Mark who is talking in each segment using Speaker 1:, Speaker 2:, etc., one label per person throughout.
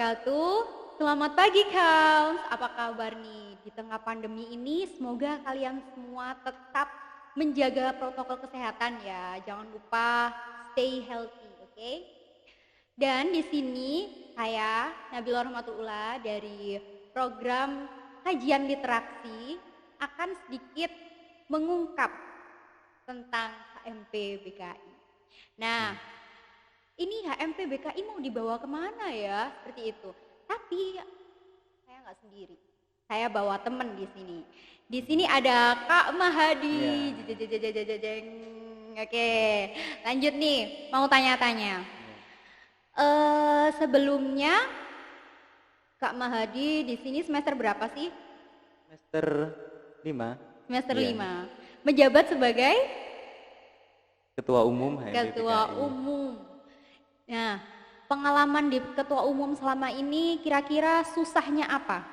Speaker 1: wabarakatuh. Selamat pagi Kaums, apa kabar nih? Di tengah pandemi ini semoga kalian semua tetap menjaga protokol kesehatan ya. Jangan lupa stay healthy, oke? Dan di sini saya Nabila Rahmatullah dari program kajian literasi akan sedikit mengungkap tentang HMP BKI. Nah, ini HMP BKI mau dibawa kemana ya? Seperti itu. Tapi saya nggak sendiri. Saya bawa temen di sini. Di sini ada Kak Mahadi. Jeng. Oke, lanjut nih. Mau tanya-tanya. Sebelumnya Kak Mahadi di sini semester berapa sih?
Speaker 2: Semester 5.
Speaker 1: Semester
Speaker 2: Iya.
Speaker 1: 5. Menjabat sebagai
Speaker 2: Ketua Umum HMP
Speaker 1: Ketua
Speaker 2: BKI.
Speaker 1: Umum. Nah, pengalaman di Ketua Umum selama ini kira-kira susahnya apa?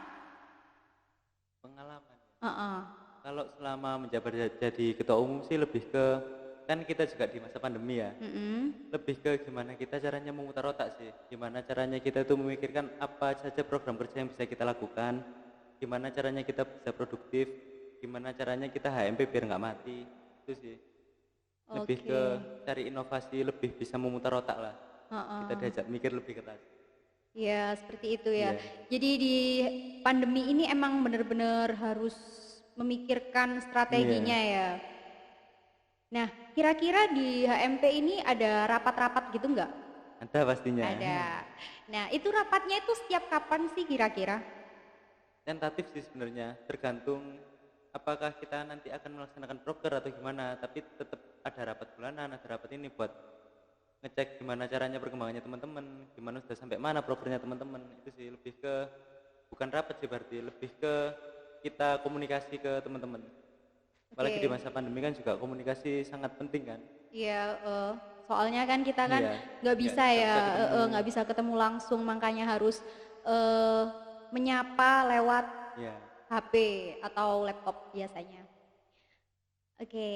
Speaker 2: Pengalaman.
Speaker 1: Uh-uh.
Speaker 2: Kalau selama menjabat jadi Ketua Umum sih lebih ke, kan kita juga di masa pandemi ya. Lebih ke gimana kita caranya memutar otak sih. Gimana caranya kita tuh memikirkan apa saja program kerja yang bisa kita lakukan. Gimana caranya kita bisa produktif. Gimana caranya kita HMP biar nggak mati. Itu sih. Lebih ke cari inovasi, lebih bisa memutar otak lah. Kita diajak mikir lebih keras.
Speaker 1: Ya, seperti itu ya.
Speaker 2: Iya.
Speaker 1: Jadi di pandemi ini emang benar-benar harus memikirkan strateginya ya. Nah, kira-kira di HMP ini ada rapat-rapat gitu nggak?
Speaker 2: Ada pastinya.
Speaker 1: Ada. Nah, itu rapatnya itu setiap kapan sih kira-kira?
Speaker 2: Tentatif sih sebenarnya, tergantung apakah kita nanti akan melaksanakan proker atau gimana, tapi tetap ada rapat bulanan, ada rapat ini buat ngecek gimana caranya perkembangannya teman-teman, gimana sudah sampai mana prokernya teman-teman. Itu sih lebih ke, bukan rapat sih berarti, lebih ke kita komunikasi ke teman-teman. Apalagi di masa pandemi kan juga komunikasi sangat penting kan.
Speaker 1: Iya, soalnya kan kita kan nggak bisa nggak bisa ketemu langsung, makanya harus menyapa lewat HP atau laptop biasanya. Oke,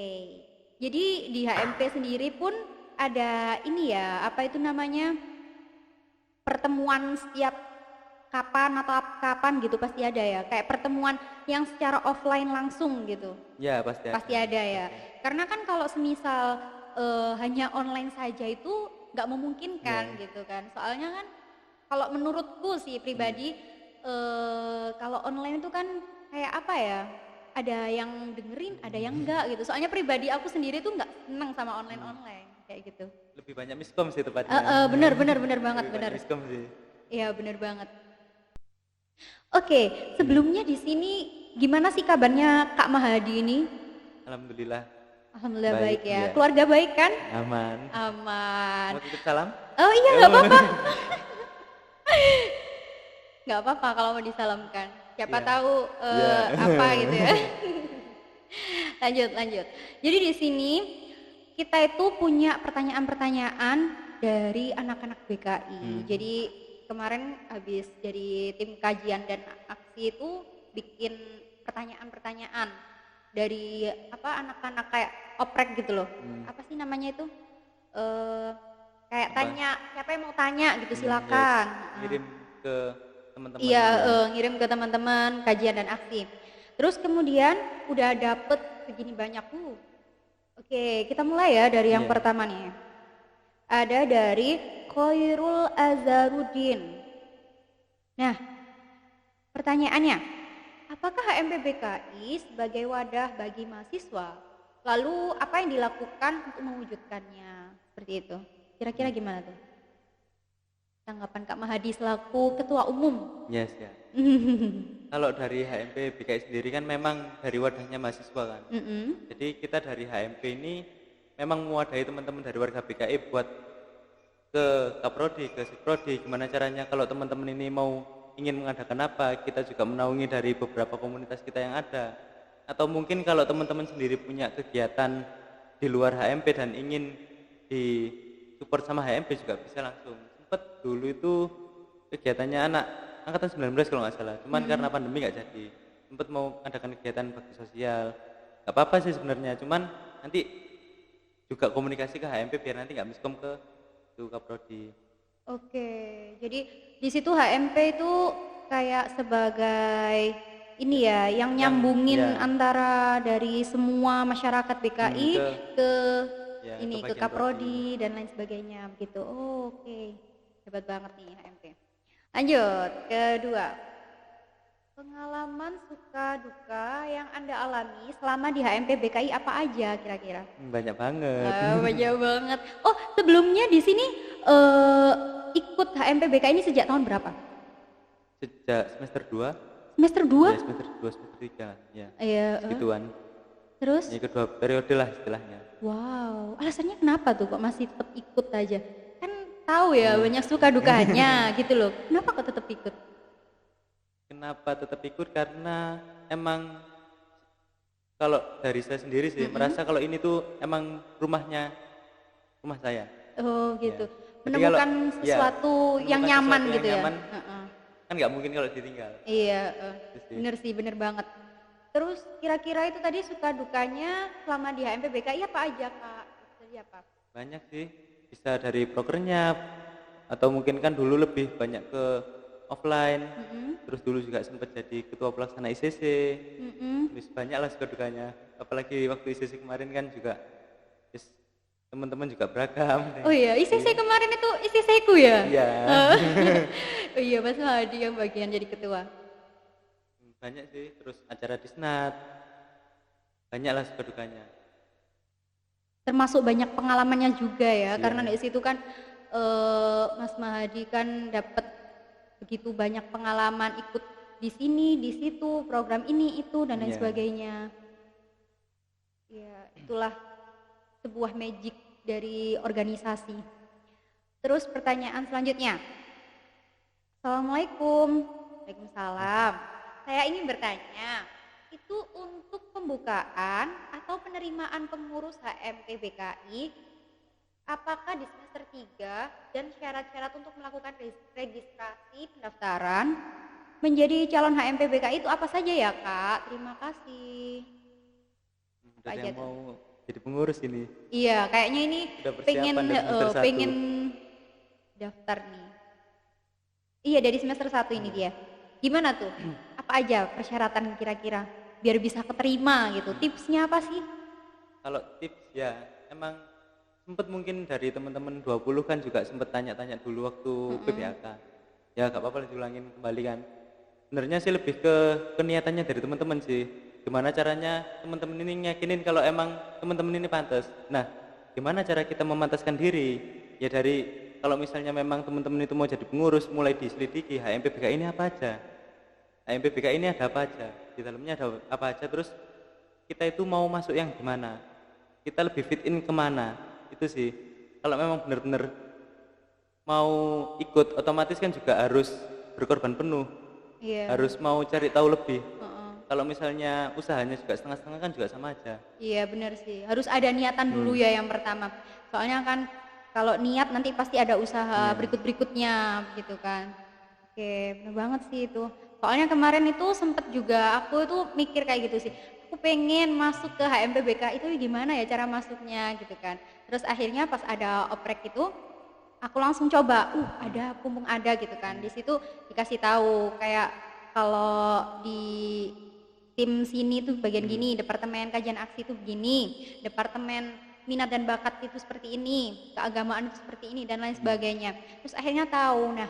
Speaker 1: jadi di HMP sendiri pun ada ini ya, apa itu namanya, pertemuan setiap kapan atau kapan gitu pasti ada ya, kayak pertemuan yang secara offline langsung gitu.
Speaker 2: Ya pasti
Speaker 1: ada ya, karena kan kalau semisal hanya online saja itu nggak memungkinkan gitu kan, soalnya kan kalau menurutku sih pribadi kalau online itu kan kayak apa ya, ada yang dengerin ada yang enggak gitu, soalnya pribadi aku sendiri tuh nggak seneng sama online kayak gitu.
Speaker 2: Lebih banyak miskom sih tepatnya.
Speaker 1: Bener banget, bener.
Speaker 2: Miskom sih.
Speaker 1: Iya bener banget. Oke, sebelumnya di sini gimana sih kabarnya Kak Mahadi ini?
Speaker 2: Alhamdulillah.
Speaker 1: Alhamdulillah baik ya. Keluarga baik kan?
Speaker 2: Aman. Mau titip salam?
Speaker 1: Oh iya, nggak apa-apa. Nggak apa-apa kalau mau disalamkan. Siapa tahu apa gitu ya. Lanjut. Jadi di sini kita itu punya pertanyaan-pertanyaan dari anak-anak BKI. Jadi kemarin habis dari tim kajian dan aksi itu bikin pertanyaan-pertanyaan dari apa, anak-anak kayak oprek gitu loh. Apa sih namanya itu? Kayak tanya, siapa yang mau tanya gitu silakan.
Speaker 2: Ngirim ke teman-teman.
Speaker 1: Iya, ngirim ke teman-teman kajian dan aksi. Terus kemudian udah dapet segini banyak. Oke, kita mulai ya dari yang pertama nih. Ada dari Khairul Azharuddin. Nah, pertanyaannya, apakah HMP BKI sebagai wadah bagi mahasiswa? Lalu apa yang dilakukan untuk mewujudkannya? Seperti itu. Kira-kira gimana tuh? Tanggapan Kak Mahadi selaku Ketua Umum.
Speaker 2: Yes ya. Kalau dari HMP BKI sendiri kan memang dari wadahnya mahasiswa kan. Jadi kita dari HMP ini memang mewadahi teman-teman dari warga BKI buat ke Kaprodi, ke Sikprodi, gimana caranya kalau teman-teman ini mau ingin mengadakan apa, kita juga menaungi dari beberapa komunitas kita yang ada. Atau mungkin kalau teman-teman sendiri punya kegiatan di luar HMP dan ingin di support sama HMP juga bisa langsung. Sempet dulu itu kegiatannya anak angkatan 19 kalau nggak salah, cuman karena pandemi nggak jadi. Sempet mau adakan kegiatan bakti sosial, nggak apa-apa sih sebenarnya, cuman nanti juga komunikasi ke HMP biar nanti nggak miskom ke Kaprodi.
Speaker 1: Oke, jadi di situ HMP itu kayak sebagai ini ya, yang
Speaker 2: Yang
Speaker 1: nyambungin
Speaker 2: ya,
Speaker 1: antara dari semua masyarakat BKI
Speaker 2: ke
Speaker 1: ke
Speaker 2: ya ke
Speaker 1: ini, ke
Speaker 2: bagian prodi.
Speaker 1: Kaprodi dan lain sebagainya begitu. Oh, oke. Hebat banget nih HMP. Lanjut, kedua. Pengalaman suka duka yang Anda alami selama di HMP BKI apa aja kira-kira?
Speaker 2: Banyak banget.
Speaker 1: Banyak banget. Oh, sebelumnya di sini eh, ikut HMP BKI ini sejak tahun berapa?
Speaker 2: Sejak semester 2,
Speaker 1: Semester 2?
Speaker 2: ya semester 2 semester 3 ya.
Speaker 1: Iya,
Speaker 2: Segituan.
Speaker 1: terus?
Speaker 2: Ini kedua periode lah istilahnya.
Speaker 1: Wow, alasannya kenapa tuh kok masih tetap ikut aja? Kan tahu ya
Speaker 2: Iya.
Speaker 1: banyak suka dukanya gitu loh. Kenapa kok tetap ikut?
Speaker 2: Kenapa tetap ikut? Karena emang kalau dari saya sendiri sih merasa kalau ini tuh emang rumah saya.
Speaker 1: Oh
Speaker 2: Ya.
Speaker 1: gitu.
Speaker 2: Jadi kalau
Speaker 1: Menemukan
Speaker 2: ya
Speaker 1: sesuatu yang
Speaker 2: menemukan
Speaker 1: nyaman
Speaker 2: sesuatu yang
Speaker 1: gitu ya.
Speaker 2: nyaman
Speaker 1: Heeh.
Speaker 2: kan nggak mungkin kalau ditinggal.
Speaker 1: Iya,
Speaker 2: Itu sih.
Speaker 1: bener sih, bener banget. Terus kira-kira itu tadi suka dukanya selama di HMP BKI apa aja Kak? Jadi apa?
Speaker 2: Banyak sih. Bisa dari prokernya atau mungkin kan dulu lebih banyak ke offline. Terus dulu juga sempat jadi ketua pelaksana ICC. Terus banyak lah suka dukanya. Apalagi waktu ICC kemarin kan juga terus teman-teman juga beragam.
Speaker 1: Oh iya, ICC kemarin itu ICC ku ya?
Speaker 2: Iya.
Speaker 1: Oh iya, Mas Hadi yang bagian jadi ketua.
Speaker 2: Banyak sih. Terus acara disnat. Banyak lah suka dukanya.
Speaker 1: Termasuk banyak pengalamannya juga ya,
Speaker 2: Iya.
Speaker 1: karena di situ kan Mas Mahadi kan dapat begitu banyak pengalaman ikut di sini, di situ, program ini, itu dan lain
Speaker 2: Iya.
Speaker 1: sebagainya. Ya, itulah sebuah magic dari organisasi. Terus pertanyaan selanjutnya. Assalamualaikum. Waalaikumsalam. Saya ingin bertanya, itu untuk pembukaan atau penerimaan pengurus HMP BKI, apakah di semester 3 dan syarat-syarat untuk melakukan registrasi pendaftaran menjadi calon HMP BKI itu apa saja ya Kak? Terima kasih.
Speaker 2: Udah
Speaker 1: Apa
Speaker 2: ada
Speaker 1: aja
Speaker 2: yang
Speaker 1: tuh?
Speaker 2: mau jadi pengurus ini.
Speaker 1: Iya, kayaknya ini
Speaker 2: Udah
Speaker 1: pengen
Speaker 2: persiapan dari semester 1.
Speaker 1: pengen daftar nih. Iya, dari semester 1 ini dia. Gimana tuh? Apa aja persyaratan kira-kira biar bisa keterima gitu? Tipsnya apa sih?
Speaker 2: Kalau tips ya emang sempet mungkin dari teman-teman 20 kan juga sempet tanya-tanya dulu waktu PBAK. Ya gak apa-apa diulangin kembali kan. Sebenarnya sih lebih ke niatannya dari teman-teman sih. Gimana caranya teman-teman ini yakinin kalau emang teman-teman ini pantas. Nah, gimana cara kita memantaskan diri? Ya dari kalau misalnya memang teman-teman itu mau jadi pengurus, mulai diselidiki HMP BKI ini apa aja. HMP BKI ini ada apa aja, di dalamnya ada apa aja, terus kita itu mau masuk yang gimana, kita lebih fit in kemana, itu sih. Kalau memang benar-benar mau ikut, otomatis kan juga harus berkorban penuh,
Speaker 1: Iya.
Speaker 2: harus mau cari tahu lebih.
Speaker 1: Heeh.
Speaker 2: Kalau misalnya usahanya juga setengah-setengah kan juga sama aja.
Speaker 1: Iya, benar sih. Harus ada niatan dulu ya yang pertama. Soalnya kan kalau niat nanti pasti ada usaha berikut-berikutnya gitu kan. Oke, benar banget sih itu. Soalnya kemarin itu sempet juga aku itu mikir kayak gitu sih. Aku pengen masuk ke HMP BK itu gimana ya cara masuknya gitu kan. Terus akhirnya pas ada oprek itu aku langsung coba. Ada mumpung ada gitu kan. Di situ dikasih tahu kayak kalau di tim sini tuh bagian gini, departemen kajian aksi tuh begini, departemen minat dan bakat itu seperti ini, keagamaan itu seperti ini dan lain sebagainya. Terus akhirnya tahu. Nah,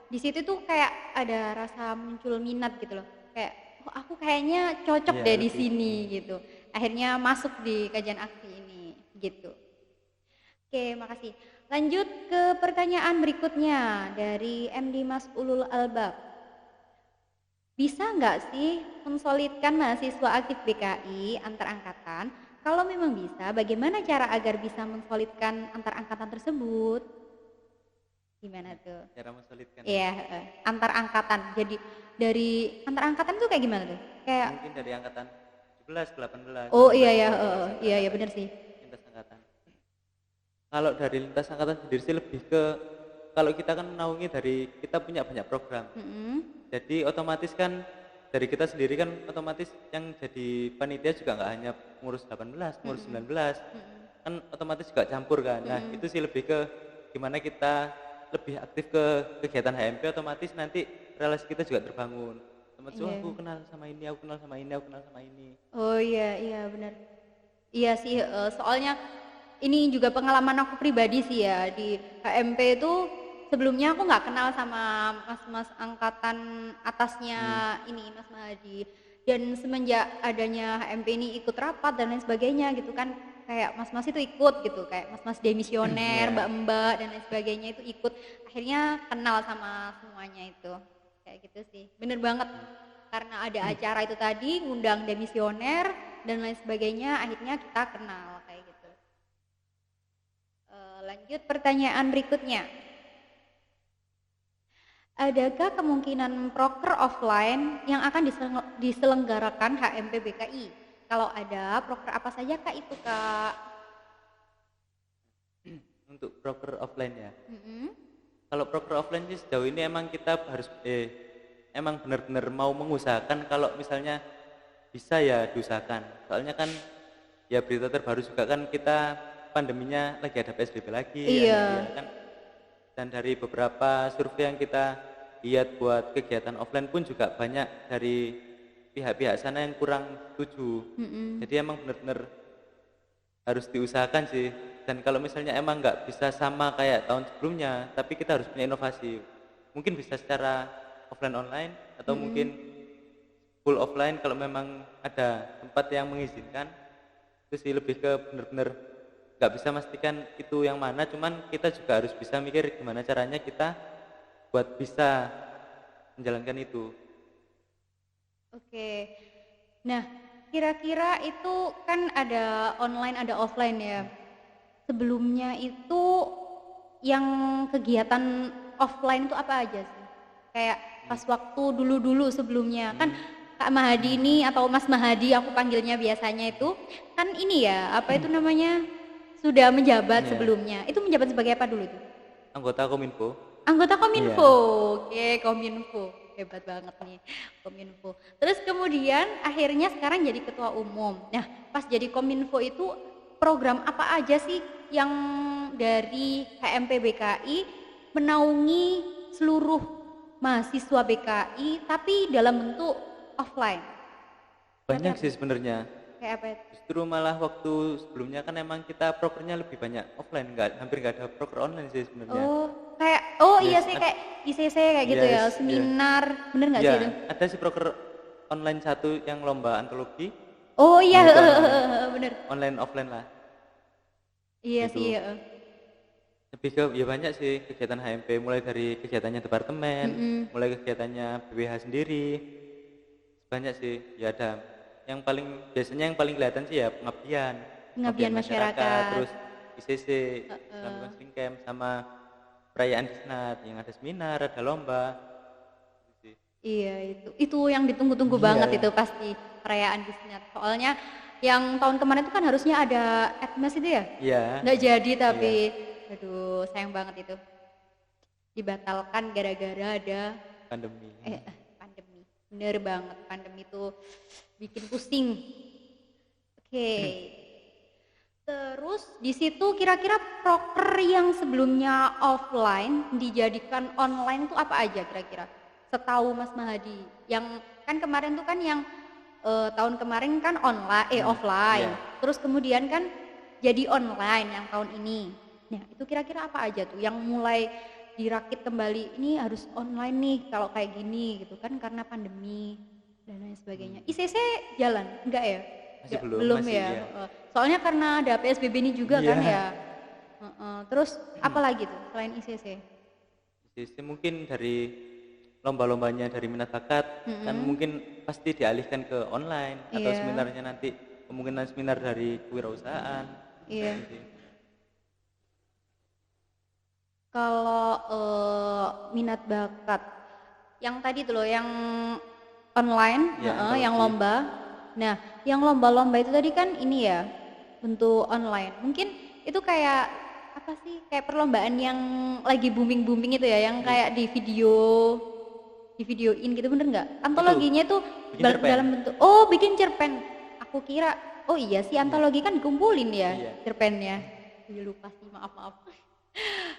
Speaker 1: di situ tuh kayak ada rasa muncul minat gitu loh. Kayak oh aku kayaknya cocok
Speaker 2: Iya,
Speaker 1: deh di
Speaker 2: lebih.
Speaker 1: sini gitu. Akhirnya masuk di kajian aksi ini gitu. Oke, makasih. Lanjut ke pertanyaan berikutnya dari MD Mas Ulul Albab. Bisa nggak sih mensolidkan mahasiswa aktif BKI antar angkatan? Kalau memang bisa, bagaimana cara agar bisa mensolidkan antar angkatan tersebut? Gimana tuh?
Speaker 2: Cara mensolidkan.
Speaker 1: Iya, antar angkatan. Jadi dari antar angkatan tuh kayak gimana tuh? Kayak
Speaker 2: Mungkin dari angkatan 17, 18.
Speaker 1: oh iya ya,
Speaker 2: 19,
Speaker 1: iya ya benar sih.
Speaker 2: lintas angkatan. Kalau dari lintas angkatan sendiri sih lebih ke kalau kita kan menaungi dari kita punya banyak program. Jadi otomatis kan dari kita sendiri kan otomatis yang jadi panitia juga nggak hanya pengurus 18, pengurus 19, kan otomatis juga campur kan. Nah itu sih lebih ke gimana kita lebih aktif ke kegiatan HMP, otomatis nanti relasi kita juga terbangun. Teman
Speaker 1: Iya.
Speaker 2: aku kenal sama ini, aku kenal sama ini, aku kenal sama ini.
Speaker 1: Oh iya, iya benar. Iya sih, soalnya ini juga pengalaman aku pribadi sih ya, di HMP itu sebelumnya aku nggak kenal sama mas-mas angkatan atasnya ini, Mas Mahadi. Dan semenjak adanya HMP ini ikut rapat dan lain sebagainya gitu kan, kayak mas-mas itu ikut gitu, kayak mas-mas demisioner,
Speaker 2: Iya.
Speaker 1: mbak-mbak dan lain sebagainya itu ikut, akhirnya kenal sama semuanya itu, kayak gitu sih. Bener banget, karena ada acara itu tadi, ngundang demisioner dan lain sebagainya, akhirnya kita kenal kayak gitu. Lanjut pertanyaan berikutnya. Adakah kemungkinan proker offline yang akan diselenggarakan HMP BKI? Kalau ada, proker apa saja Kak itu Kak?
Speaker 2: Untuk proker offline ya.
Speaker 1: Mm-mm.
Speaker 2: Kalau proker offline sih sejauh ini emang kita harus emang benar-benar mau mengusahakan, kalau misalnya bisa ya diusahakan. Soalnya kan ya berita terbaru juga kan kita pandeminya lagi ada PSBB lagi
Speaker 1: Iya.
Speaker 2: ya kan. Dan dari beberapa survei yang kita lihat buat kegiatan offline pun juga banyak dari pihak-pihak sana yang kurang setuju. Jadi emang benar-benar harus diusahakan sih. Dan kalau misalnya emang nggak bisa sama kayak tahun sebelumnya, tapi kita harus punya inovasi. Mungkin bisa secara offline online atau mungkin full offline kalau memang ada tempat yang mengizinkan. Itu sih lebih ke benar-benar nggak bisa memastikan itu yang mana, cuman kita juga harus bisa mikir gimana caranya kita buat bisa menjalankan itu.
Speaker 1: Oke. Nah, kira-kira itu kan ada online, ada offline ya. Sebelumnya itu yang kegiatan offline itu apa aja sih? Kayak pas waktu dulu-dulu sebelumnya kan Kak Mahadi ini atau Mas Mahadi aku panggilnya biasanya itu kan ini ya, apa itu namanya? Sudah menjabat
Speaker 2: Iya.
Speaker 1: sebelumnya. Itu menjabat sebagai apa dulu itu?
Speaker 2: Anggota Kominfo.
Speaker 1: Anggota Kominfo.
Speaker 2: Iya.
Speaker 1: Oke, Kominfo. Hebat banget nih Kominfo. Terus kemudian akhirnya sekarang jadi ketua umum. Nah, pas jadi Kominfo itu program apa aja sih yang dari HMP BKI menaungi seluruh mahasiswa BKI tapi dalam bentuk offline?
Speaker 2: Banyak sih sebenarnya.
Speaker 1: Kayak apa itu?
Speaker 2: Justru malah waktu sebelumnya kan emang kita prokernya lebih banyak offline, hampir nggak ada proker online sih sebenarnya.
Speaker 1: Oh, kayak iya
Speaker 2: Yes,
Speaker 1: sih kayak ICC kayak gitu ya,
Speaker 2: yes,
Speaker 1: seminar. Bener nggak
Speaker 2: Iya,
Speaker 1: sih itu?
Speaker 2: ada sih proker online satu yang lomba antologi.
Speaker 1: Oh iya,
Speaker 2: Nah, itu online.
Speaker 1: bener.
Speaker 2: Online offline lah.
Speaker 1: Iya
Speaker 2: Gitu.
Speaker 1: sih,
Speaker 2: Lebih ke ya banyak sih kegiatan HMP, mulai dari kegiatannya departemen, mulai kegiatannya BWH sendiri. Banyak sih, ya ada. Yang paling kelihatan sih ya
Speaker 1: Pengabdian masyarakat.
Speaker 2: terus ICC, Islam Counseling Camp, sama perayaan Disnat yang ada seminar, ada lomba. Gitu sih.
Speaker 1: Iya itu yang ditunggu-tunggu
Speaker 2: Iya.
Speaker 1: banget itu pasti perayaan Disney. Soalnya yang tahun kemarin itu kan harusnya ada Atmas itu ya,
Speaker 2: Iya.
Speaker 1: nggak jadi tapi aduh sayang banget itu dibatalkan gara-gara ada
Speaker 2: Pandemi.
Speaker 1: pandemi. Bener banget pandemi itu bikin pusing. Oke. Terus di situ kira-kira proker yang sebelumnya offline dijadikan online itu apa aja kira-kira? Setahu Mas Mahadi, yang kan kemarin tuh kan yang tahun kemarin kan offline, terus kemudian kan jadi online yang tahun ini. Nah itu kira-kira apa aja tuh yang mulai dirakit kembali, ini harus online nih kalau kayak gini gitu kan karena pandemi dan lain sebagainya. ICC jalan enggak ya?
Speaker 2: Masih
Speaker 1: Ya,
Speaker 2: belum,
Speaker 1: belum
Speaker 2: masih,
Speaker 1: ya.
Speaker 2: iya.
Speaker 1: Soalnya karena ada PSBB ini juga
Speaker 2: Iya.
Speaker 1: kan ya. Terus apa lagi tuh selain ICC?
Speaker 2: ICC mungkin dari lomba-lombanya dari minat bakat kan mungkin pasti dialihkan ke online atau
Speaker 1: Iya.
Speaker 2: seminarnya nanti kemungkinan seminar dari kewirausahaan.
Speaker 1: Iya.
Speaker 2: Gitu sih.
Speaker 1: Kalau minat bakat yang tadi tuh loh yang online,
Speaker 2: Ya,
Speaker 1: yang
Speaker 2: antologi.
Speaker 1: lomba. Nah, yang lomba-lomba itu tadi kan ini ya bentuk online. Mungkin itu kayak apa sih? Kayak perlombaan yang lagi booming-booming itu ya, yang kayak di videoin gitu bener nggak? Antologinya tuh
Speaker 2: bikin cerpen.
Speaker 1: dalam bentuk bikin cerpen. Aku kira iya sih antologi kan dikumpulin ya
Speaker 2: Iya.
Speaker 1: cerpennya. Lupa sih, maaf.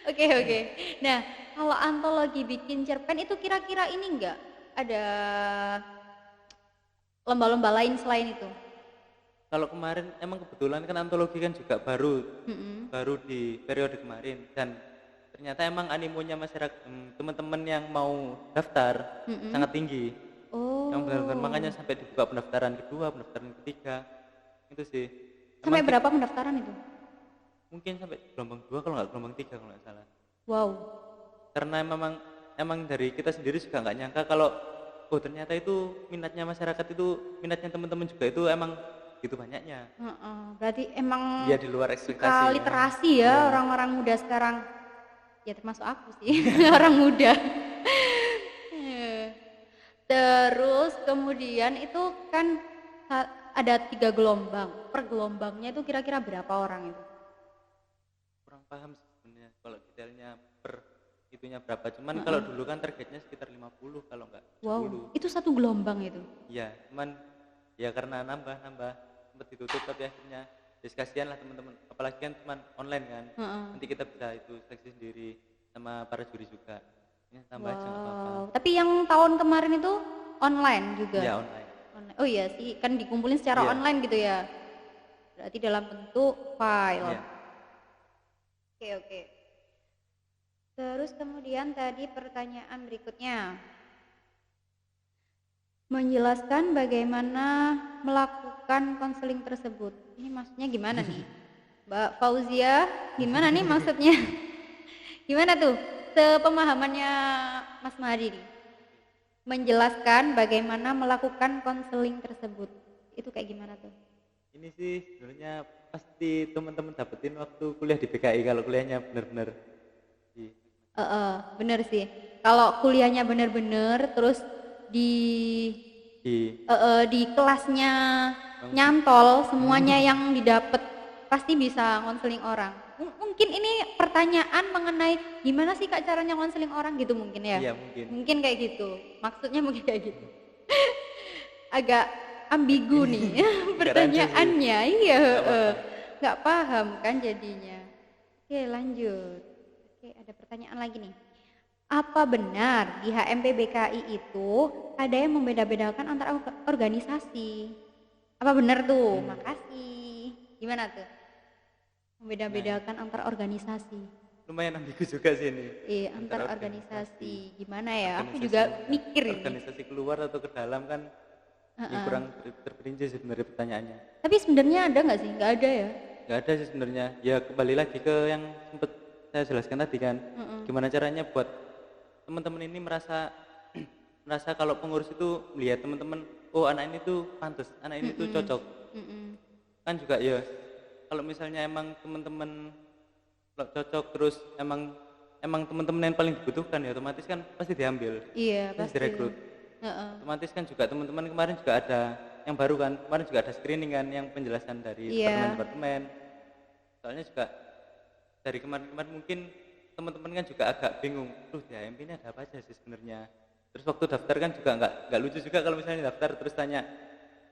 Speaker 1: Oke, oke. Nah, kalau antologi bikin cerpen itu kira-kira ini enggak ada lomba-lomba lain selain itu?
Speaker 2: Kalau kemarin emang kebetulan kan antologi kan juga baru
Speaker 1: Mm-mm.
Speaker 2: baru di periode kemarin, dan ternyata emang animonya masyarakat, teman-teman yang mau daftar
Speaker 1: Mm-mm.
Speaker 2: sangat tinggi. Yang benar-benar makanya
Speaker 1: Oh,
Speaker 2: sampai dibuka pendaftaran kedua, pendaftaran ketiga. Itu sih.
Speaker 1: sampai
Speaker 2: Emang
Speaker 1: berapa pendaftaran itu?
Speaker 2: mungkin sampai gelombang 2 kalau nggak gelombang 3 kalau nggak salah.
Speaker 1: Wow.
Speaker 2: Karena memang emang dari kita sendiri juga nggak nyangka kalau oh ternyata itu minatnya masyarakat, itu minatnya teman-teman juga itu emang gitu banyaknya.
Speaker 1: Heeh. Berarti emang
Speaker 2: Dia di luar ekspektasi
Speaker 1: suka
Speaker 2: emang.
Speaker 1: literasi ya
Speaker 2: Ya,
Speaker 1: orang-orang muda sekarang. Ya termasuk aku sih, orang muda. Terus kemudian itu kan ada 3 gelombang. Per gelombangnya itu kira-kira berapa orang itu?
Speaker 2: kurang paham sih sebenarnya kalau detailnya per itunya berapa. Cuman kalau
Speaker 1: Heeh.
Speaker 2: dulu kan targetnya sekitar 50 kalau nggak
Speaker 1: Wow,
Speaker 2: 70.
Speaker 1: itu 1 gelombang itu.
Speaker 2: Iya, cuman ya karena nambah-nambah sempat ditutup, tapi akhirnya kasihan lah teman-teman. Apalagi kan cuman online kan.
Speaker 1: Heeh.
Speaker 2: Nanti kita bisa itu seleksi sendiri sama para juri juga. Ya tambah aja nggak apa-apa.
Speaker 1: Wow. Tapi yang tahun kemarin itu online juga.
Speaker 2: Iya online.
Speaker 1: Online. Oh iya sih, kan dikumpulin secara
Speaker 2: Iya,
Speaker 1: online gitu ya. Berarti dalam bentuk file.
Speaker 2: iya.
Speaker 1: Oke, oke. Terus kemudian tadi pertanyaan berikutnya. Menjelaskan bagaimana melakukan konseling tersebut. Ini maksudnya gimana nih? Mbak Fauzia, gimana nih maksudnya? Gimana tuh? Sepemahamannya Mas Mahadi nih. Menjelaskan bagaimana melakukan konseling tersebut. Itu kayak gimana tuh?
Speaker 2: Ini sih sebenarnya pasti teman-teman dapetin waktu kuliah di PKI kalau kuliahnya benar-benar di
Speaker 1: Bener sih. Kalau kuliahnya bener-bener terus di
Speaker 2: di
Speaker 1: di kelasnya
Speaker 2: yang
Speaker 1: nyantol semuanya yang didapat pasti bisa konseling orang. Mungkin ini pertanyaan mengenai gimana sih Kak caranya konseling orang gitu mungkin ya.
Speaker 2: iya mungkin.
Speaker 1: Mungkin kayak gitu. Maksudnya mungkin kayak gitu. Agak ambigu nih
Speaker 2: Agak rancu sih.
Speaker 1: pertanyaannya. Iya,
Speaker 2: Nggak apa-apa.
Speaker 1: nggak paham kan jadinya. Oke, lanjut. Oke, ada pertanyaan lagi nih. Apa benar di HMP BKI itu ada yang membeda-bedakan antara organisasi? Apa benar tuh? Makasih. Gimana tuh? Membeda-bedakan antar organisasi.
Speaker 2: Lumayan ambigu juga sih ini.
Speaker 1: Antar
Speaker 2: Antara
Speaker 1: organisasi. Gimana ya? Aku
Speaker 2: organisasi
Speaker 1: juga mikir ini.
Speaker 2: organisasi keluar atau ke dalam kan ini kurang terperinci sebenarnya pertanyaannya.
Speaker 1: Tapi sebenarnya ada nggak sih? Nggak ada ya?
Speaker 2: Nggak ada sih sebenarnya. Ya kembali lagi ke yang sempat saya jelaskan tadi kan. Gimana caranya buat teman-teman ini merasa merasa kalau pengurus itu melihat teman-teman, oh anak ini tuh pantas, anak ini tuh cocok. Kan juga ya kalau misalnya emang teman-teman cocok terus emang teman-teman yang paling dibutuhkan ya otomatis kan pasti diambil,
Speaker 1: Iya,
Speaker 2: pasti
Speaker 1: pasti.
Speaker 2: direkrut. Otomatis kan juga teman-teman kemarin juga ada yang baru kan, kemarin juga ada screening kan yang penjelasan dari
Speaker 1: Iya.
Speaker 2: departemen-departemen. Soalnya juga dari kemarin-kemarin mungkin teman-teman kan juga agak bingung, tuh di HMP ini ada apa aja sih sebenarnya. Terus waktu daftar kan juga nggak lucu juga kalau misalnya daftar terus tanya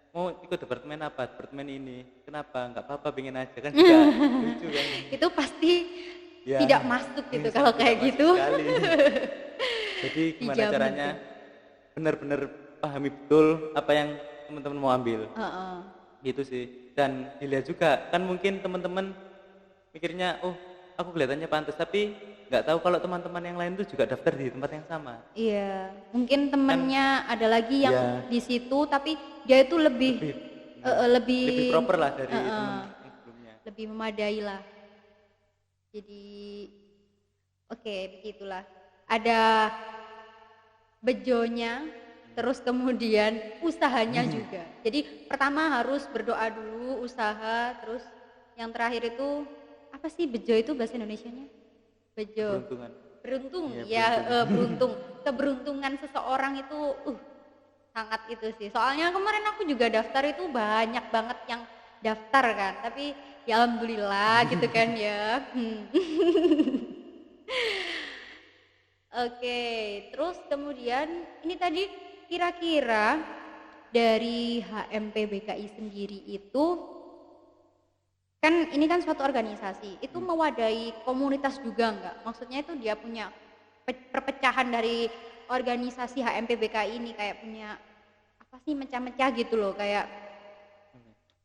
Speaker 2: mau ikut departemen apa, departemen ini, kenapa, nggak apa-apa, pengen aja kan juga lucu kan.
Speaker 1: Itu pasti
Speaker 2: Ya,
Speaker 1: tidak masuk gitu kalau
Speaker 2: tidak
Speaker 1: kayak
Speaker 2: masuk
Speaker 1: gitu.
Speaker 2: sekali. Jadi gimana
Speaker 1: Dijamin
Speaker 2: caranya benar-benar pahami betul apa yang teman-teman mau ambil.
Speaker 1: Heeh.
Speaker 2: Gitu sih. Dan dilihat juga kan mungkin teman-teman mikirnya, oh aku kelihatannya pantas, tapi nggak tahu kalau teman-teman yang lain tuh juga daftar di tempat yang sama.
Speaker 1: Iya, mungkin temennya ada lagi yang
Speaker 2: Iya.
Speaker 1: di situ tapi dia itu lebih lebih
Speaker 2: Lebih proper lah dari teman yang sebelumnya.
Speaker 1: lebih memadai lah. Jadi oke, begitulah. Ada bejonya, terus kemudian usahanya juga. Jadi pertama harus berdoa dulu, usaha, terus yang terakhir itu apa sih bejo itu bahasa Indonesianya? Bejo.
Speaker 2: Keberuntungan.
Speaker 1: Beruntung,
Speaker 2: Iya,
Speaker 1: ya beruntung. Keberuntungan seseorang itu sangat itu sih. Soalnya kemarin aku juga daftar itu banyak banget yang daftar kan, tapi ya alhamdulillah gitu kan ya. Oke, terus kemudian ini tadi kira-kira dari HMP BKI sendiri itu Kan ini kan suatu organisasi, itu mewadahi komunitas juga enggak? Maksudnya itu dia punya perpecahan dari organisasi HMPBKI ini kayak punya apa sih mecah-mecah gitu loh kayak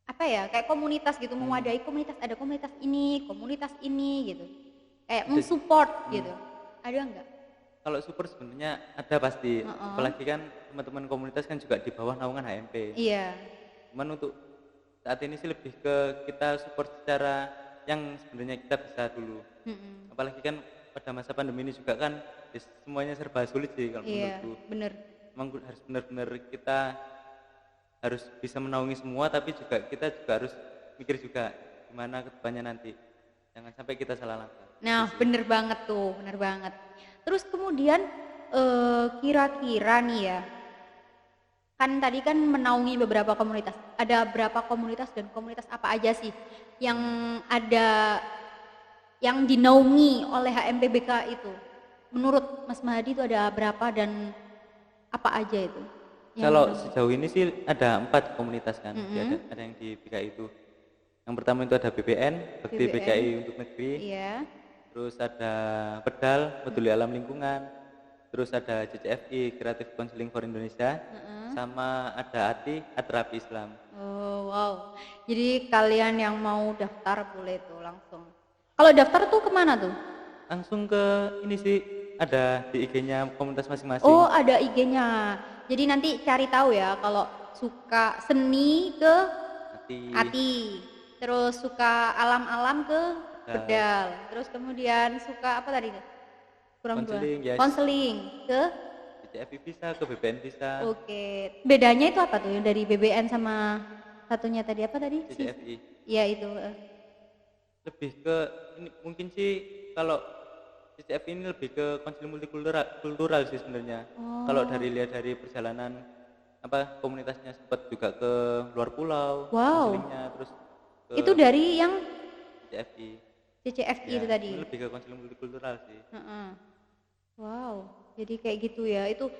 Speaker 1: apa ya kayak komunitas gitu mewadahi komunitas ada komunitas ini gitu kayak mensupport gitu ada enggak?
Speaker 2: Kalau support sebenarnya ada pasti, apalagi kan teman-teman komunitas kan juga di bawah naungan HMP.
Speaker 1: Iya.
Speaker 2: Cuman untuk saat ini sih lebih ke kita support secara yang sebenarnya kita bisa dulu. Apalagi kan pada masa pandemi ini juga kan semuanya serba sulit sih kalau menurutku.
Speaker 1: Bener.
Speaker 2: Memang harus benar-benar kita harus bisa menaungi semua, tapi juga kita juga harus mikir juga gimana kedepannya nanti. Jangan sampai kita salah langkah.
Speaker 1: Nah, bener banget tuh, bener banget. Terus kemudian kira-kira nih ya, kan tadi kan menaungi beberapa komunitas. Ada berapa komunitas dan komunitas apa aja sih yang ada yang dinaungi oleh HMPBK itu? Menurut Mas Mahadi itu ada berapa dan apa aja itu?
Speaker 2: Kalau sejauh ini sih ada 4 komunitas kan, ada yang di BKI itu. Yang pertama itu ada BPN, Bakti BKI untuk Negeri.
Speaker 1: Iya.
Speaker 2: Terus ada Pedal, Peduli Alam Lingkungan. Terus ada CCFI, Creative Counseling for Indonesia. Sama ada ATI, Atrapi Islam.
Speaker 1: Oh, wow. Jadi kalian yang mau daftar boleh tuh langsung. Kalau daftar tuh kemana tuh?
Speaker 2: Langsung ke ini sih, ada di IG-nya komunitas masing-masing.
Speaker 1: Oh, ada IG-nya. Jadi nanti cari tahu ya kalau suka seni ke ATI. Terus suka alam-alam ke Pedal. Terus kemudian suka apa tadi? Konseling ke
Speaker 2: CCFI bisa, ke BPN bisa.
Speaker 1: Oke. Bedanya itu apa tuh dari BBN sama satunya tadi apa tadi?
Speaker 2: CCFI.
Speaker 1: Iya itu.
Speaker 2: Lebih ke ini mungkin sih kalau CCFI ini lebih ke konseling multikultural sih sebenarnya. Kalau lihat dari perjalanan apa komunitasnya sempat juga ke luar pulau, konselingnya terus
Speaker 1: itu dari yang
Speaker 2: CCFI
Speaker 1: ya, itu tadi.
Speaker 2: Lebih ke konseling multikultural sih.
Speaker 1: Wow, jadi kayak gitu ya. Itu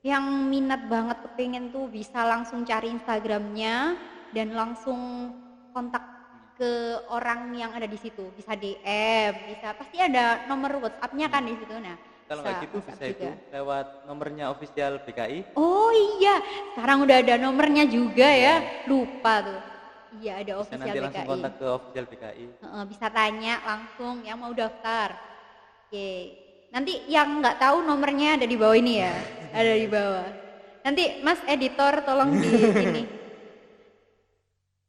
Speaker 1: yang minat banget kepengen tuh bisa langsung cari Instagramnya dan langsung kontak ke orang yang ada di situ. Bisa DM, bisa pasti ada nomor WhatsApp-nya kan di situ. Nah,
Speaker 2: kalau nggak gitu bisa itu lewat nomornya official BKI.
Speaker 1: Oh iya, sekarang udah ada nomornya juga ya. Lupa tuh. Iya ada
Speaker 2: bisa
Speaker 1: official
Speaker 2: nanti
Speaker 1: BKI.
Speaker 2: Langsung kontak ke official BKI.
Speaker 1: Bisa tanya langsung yang mau daftar. Oke. Nanti yang nggak tahu nomornya ada di bawah ini ya. Ada di bawah. Nanti Mas editor tolong di ini.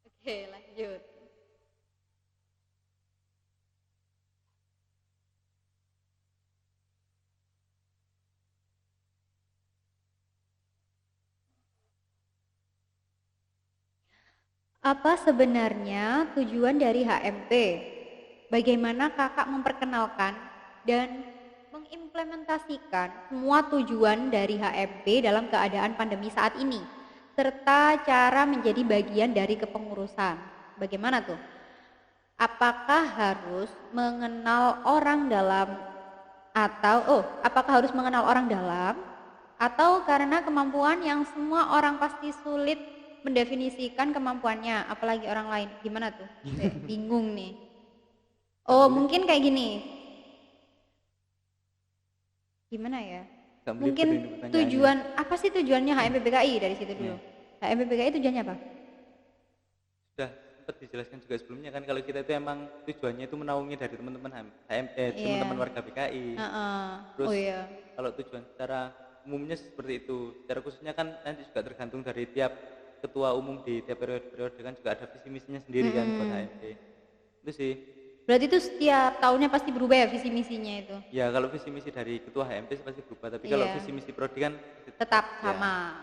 Speaker 1: Oke, lanjut. Apa sebenarnya tujuan dari HMP? Bagaimana kakak memperkenalkan dan mengimplementasikan semua tujuan dari HMP dalam keadaan pandemi saat ini, serta cara menjadi bagian dari kepengurusan? Bagaimana tuh? Apakah harus mengenal orang dalam apakah harus mengenal orang dalam atau karena kemampuan yang semua orang pasti sulit mendefinisikan kemampuannya, apalagi orang lain. Gimana tuh? Bingung nih. Oh, mungkin kayak gini. Gimana ya? Mungkin tujuan apa sih tujuannya HMPBKI dari situ dulu? HMPBKI tujuannya apa?
Speaker 2: Sudah sempat dijelaskan juga sebelumnya kan kalau kita itu emang tujuannya itu menaungi dari teman-teman teman-teman warga BKI. Terus kalau tujuan secara umumnya seperti itu. Secara khususnya kan nanti juga tergantung dari tiap ketua umum di tiap periode kan juga ada visi misinya sendiri kan buat HMP. Itu sih. Berarti itu setiap tahunnya pasti berubah ya visi misinya itu? Ya kalau visi misi dari ketua HMP pasti berubah, tapi kalau visi misi prodi kan tetap sama.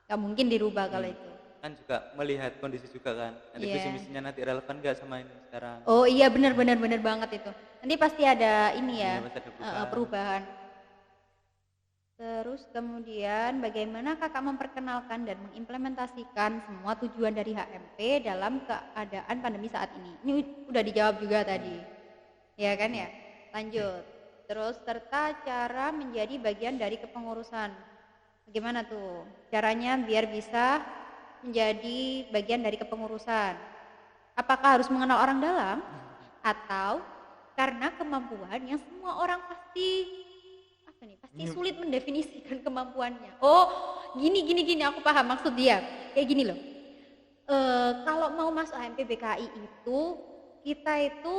Speaker 2: Gak mungkin dirubah kalau itu. Kan juga melihat kondisi juga kan. Nanti visi misinya nanti relevan gak sama ini sekarang? Oh iya benar banget itu. Nanti pasti ada ini ya, perubahan. Terus kemudian bagaimana kakak memperkenalkan dan mengimplementasikan semua tujuan dari HMP dalam keadaan pandemi saat ini? Ini udah dijawab juga tadi, ya kan ya? Lanjut. Terus serta cara menjadi bagian dari kepengurusan. Bagaimana tuh caranya biar bisa menjadi bagian dari kepengurusan?
Speaker 1: Apakah harus mengenal orang dalam atau karena kemampuan yang semua orang pasti apa nih? Pasti sulit mendefinisikan kemampuannya. Oh, gini aku paham maksud dia. Kayak gini loh. Kalau mau masuk HMPBKI itu kita itu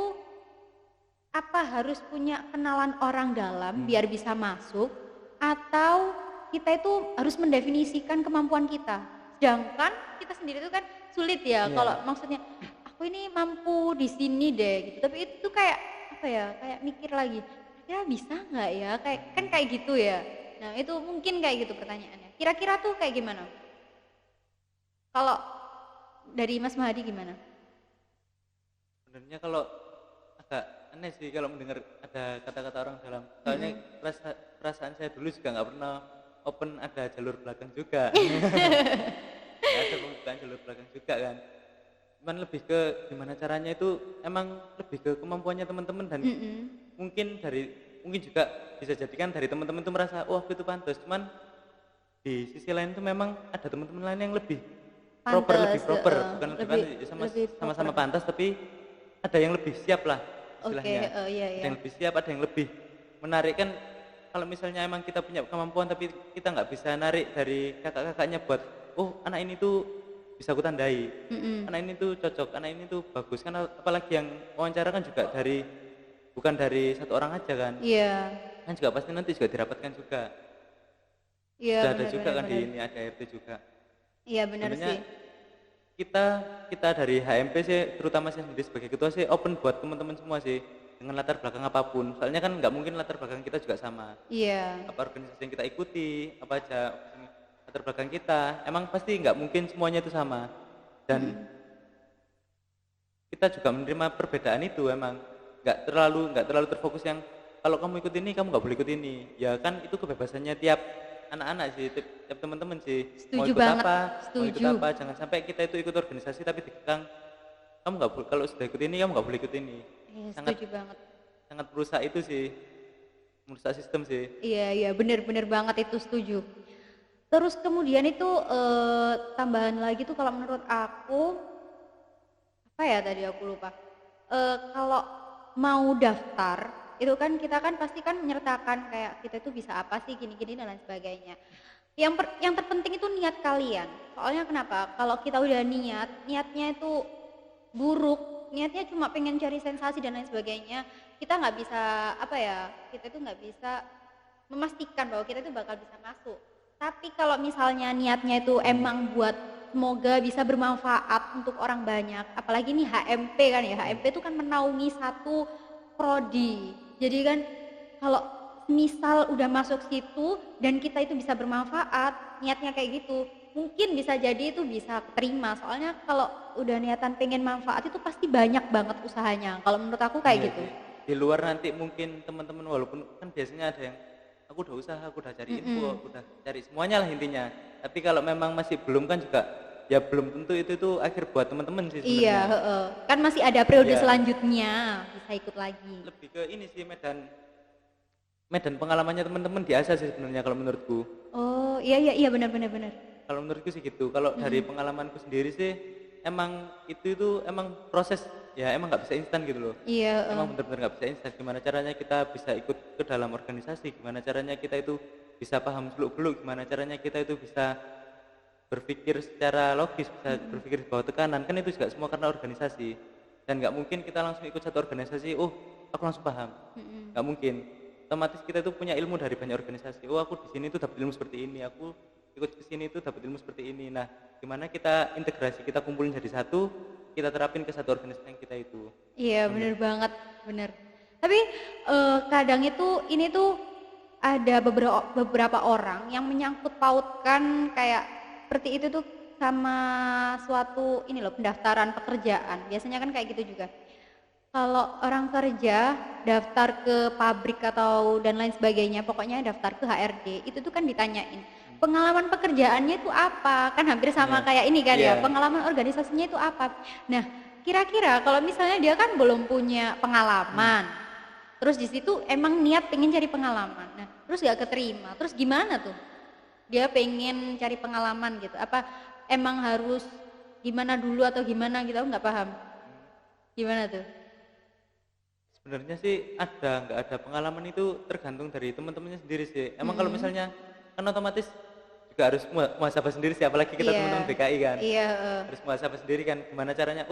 Speaker 1: apa harus punya kenalan orang dalam biar bisa masuk atau kita itu harus mendefinisikan kemampuan kita. Sedangkan kita sendiri itu kan sulit ya
Speaker 2: Iya.
Speaker 1: kalau maksudnya aku ini mampu di sini deh gitu. Tapi itu kayak apa ya? Kayak mikir lagi, kira bisa nggak ya? Kayak kan kayak gitu ya. Nah, itu mungkin kayak gitu pertanyaannya. Kira-kira tuh kayak gimana? Kalau dari Mas Mahadi gimana?
Speaker 2: Sebenarnya kalau agak aneh sih kalau mendengar ada kata-kata orang dalam. Soalnya perasaan saya dulu juga nggak pernah open ada jalur belakang juga. Nggak ada pembukaan jalur belakang juga kan. Cuman lebih ke gimana caranya itu emang lebih ke kemampuannya teman-teman dan mungkin juga bisa jadikan dari teman-teman itu merasa oh aku itu pantas. Cuman di sisi lain itu memang ada teman-teman lain yang lebih lebih proper, bukan lebih pantas, sama-sama pantas tapi ada yang lebih siap lah istilahnya.
Speaker 1: Iya.
Speaker 2: Ada yang lebih siap, ada yang lebih menarik kan. Kalau misalnya emang kita punya kemampuan tapi kita nggak bisa narik dari kakak-kakaknya buat oh anak ini tuh bisa aku tandai, anak ini tuh cocok, anak ini tuh bagus kan, apalagi yang wawancara kan juga bukan dari satu orang aja kan.
Speaker 1: Iya.
Speaker 2: Kan juga pasti nanti juga dirapatkan juga.
Speaker 1: Iya,
Speaker 2: Sudah ada juga kan di ini ada RT juga.
Speaker 1: Iya benar sih.
Speaker 2: Kita dari HMP sih terutama saya sendiri sebagai ketua sih open buat teman-teman semua sih dengan latar belakang apapun. Soalnya kan nggak mungkin latar belakang kita juga sama.
Speaker 1: Iya.
Speaker 2: Apa organisasi yang kita ikuti, apa aja latar belakang kita, emang pasti nggak mungkin semuanya itu sama. Dan kita juga menerima perbedaan itu emang nggak terlalu terfokus yang kalau kamu ikut ini kamu nggak boleh ikut ini. Ya kan itu kebebasannya tiap anak-anak sih, tiap teman-teman sih. Mau
Speaker 1: Setuju
Speaker 2: ikut
Speaker 1: banget.
Speaker 2: apa,
Speaker 1: Setuju.
Speaker 2: jangan sampai kita itu ikut organisasi tapi dikekang kamu nggak boleh, kalau sudah ikut ini kamu nggak boleh ikut ini.
Speaker 1: Iya,
Speaker 2: Sangat
Speaker 1: setuju banget.
Speaker 2: sangat merusak itu sih, merusak sistem sih.
Speaker 1: Iya, benar banget itu setuju. Terus kemudian itu tambahan lagi tuh kalau menurut aku apa ya tadi aku lupa. Kalau mau daftar itu kan kita kan pasti kan menyertakan kayak kita itu bisa apa sih gini-gini dan lain sebagainya. Yang terpenting itu niat kalian. Soalnya kenapa? Kalau kita udah niatnya itu buruk, niatnya cuma pengen cari sensasi dan lain sebagainya, kita nggak bisa apa ya? Kita itu nggak bisa memastikan bahwa kita itu bakal bisa masuk. Tapi kalau misalnya niatnya itu emang buat semoga bisa bermanfaat untuk orang banyak, apalagi nih HMP kan ya, HMP itu kan menaungi satu prodi. Jadi kan kalau misal udah masuk situ dan kita itu bisa bermanfaat, niatnya kayak gitu, mungkin bisa jadi itu bisa terima. Soalnya kalau udah niatan pengen manfaat itu pasti banyak banget usahanya. Kalau menurut aku kayak gitu.
Speaker 2: Di luar nanti mungkin teman-teman walaupun kan biasanya ada yang aku udah usaha, aku udah cari info, aku udah cari semuanya lah intinya. Tapi kalau memang masih belum kan juga ya belum tentu itu akhir buat teman-teman sih sebenarnya.
Speaker 1: Iya, kan masih ada periode selanjutnya bisa ikut lagi.
Speaker 2: Lebih ke ini sih medan pengalamannya teman-teman diasah sih sebenarnya kalau menurutku.
Speaker 1: Oh iya benar.
Speaker 2: Kalau menurutku sih gitu. Kalau dari pengalamanku sendiri sih emang itu emang proses ya emang nggak bisa instan gitu loh.
Speaker 1: Iya.
Speaker 2: Emang benar-benar nggak bisa instan. Gimana caranya kita bisa ikut ke dalam organisasi? Gimana caranya kita itu bisa paham seluk-beluk? Gimana caranya kita itu bisa berpikir secara logis, bisa berpikir di bawah tekanan? Kan itu juga semua karena organisasi. Dan nggak mungkin kita langsung ikut satu organisasi, oh aku langsung paham. Nggak mungkin. Otomatis kita itu punya ilmu dari banyak organisasi. Oh aku di sini tuh dapat ilmu seperti ini. Aku ikut ke sini tuh dapat ilmu seperti ini. Nah, gimana kita integrasi, kita kumpulin jadi satu, kita terapin ke satu organisasi yang kita itu.
Speaker 1: Iya, benar banget, benar. Tapi kadang ini tuh ada beberapa orang yang menyangkut pautkan kayak seperti itu tuh sama suatu ini loh pendaftaran pekerjaan. Biasanya kan kayak gitu juga. Kalau orang kerja daftar ke pabrik atau dan lain sebagainya, pokoknya daftar ke HRD, itu tuh kan ditanyain pengalaman pekerjaannya itu apa, kan hampir sama kayak ini kan ya, pengalaman organisasinya itu apa. Nah, kira-kira kalau misalnya dia kan belum punya pengalaman, terus di situ emang niat pengen cari pengalaman, nah terus gak keterima, terus gimana tuh? Dia pengen cari pengalaman gitu, apa emang harus gimana dulu atau gimana gitu, aku nggak paham. Gimana tuh?
Speaker 2: Sebenarnya sih nggak ada pengalaman itu tergantung dari teman-temannya sendiri sih. Emang kalau misalnya kan otomatis juga harus muhasabah sendiri sih, apalagi kita teman-teman
Speaker 1: Iya,
Speaker 2: BKI kan.
Speaker 1: iya,
Speaker 2: Harus muhasabah sendiri kan gimana caranya,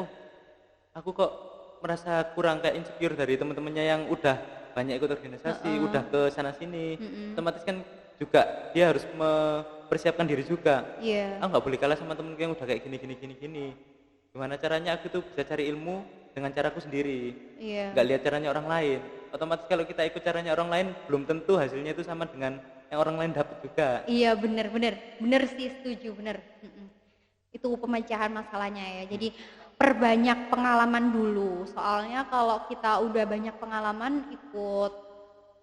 Speaker 2: aku kok merasa kurang kayak insecure dari teman-temannya yang udah banyak ikut organisasi, udah ke sana sini. Otomatis kan juga dia harus mempersiapkan diri juga.
Speaker 1: iya,
Speaker 2: Aku nggak boleh kalah sama temenku yang udah kayak gini. Gimana caranya aku tuh bisa cari ilmu dengan caraku sendiri,
Speaker 1: iya.
Speaker 2: nggak lihat caranya orang lain. Otomatis kalau kita ikut caranya orang lain, belum tentu hasilnya itu sama dengan yang orang lain dapat juga.
Speaker 1: Iya, bener sih, setuju, bener. Itu pemecahan masalahnya ya. Jadi perbanyak pengalaman dulu. Soalnya kalau kita udah banyak pengalaman ikut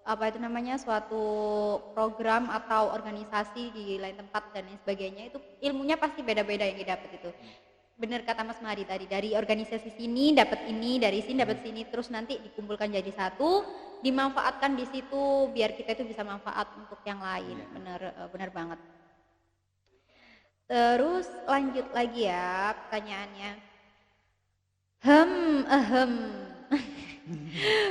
Speaker 1: apa itu namanya suatu program atau organisasi di lain tempat dan lain sebagainya, itu ilmunya pasti beda-beda yang didapat itu. Bener kata Mas Mahdi tadi, dari organisasi sini dapat ini, dari sini dapat sini, terus nanti dikumpulkan jadi satu, dimanfaatkan di situ biar kita itu bisa manfaat untuk yang lain. Bener banget. Terus lanjut lagi ya pertanyaannya.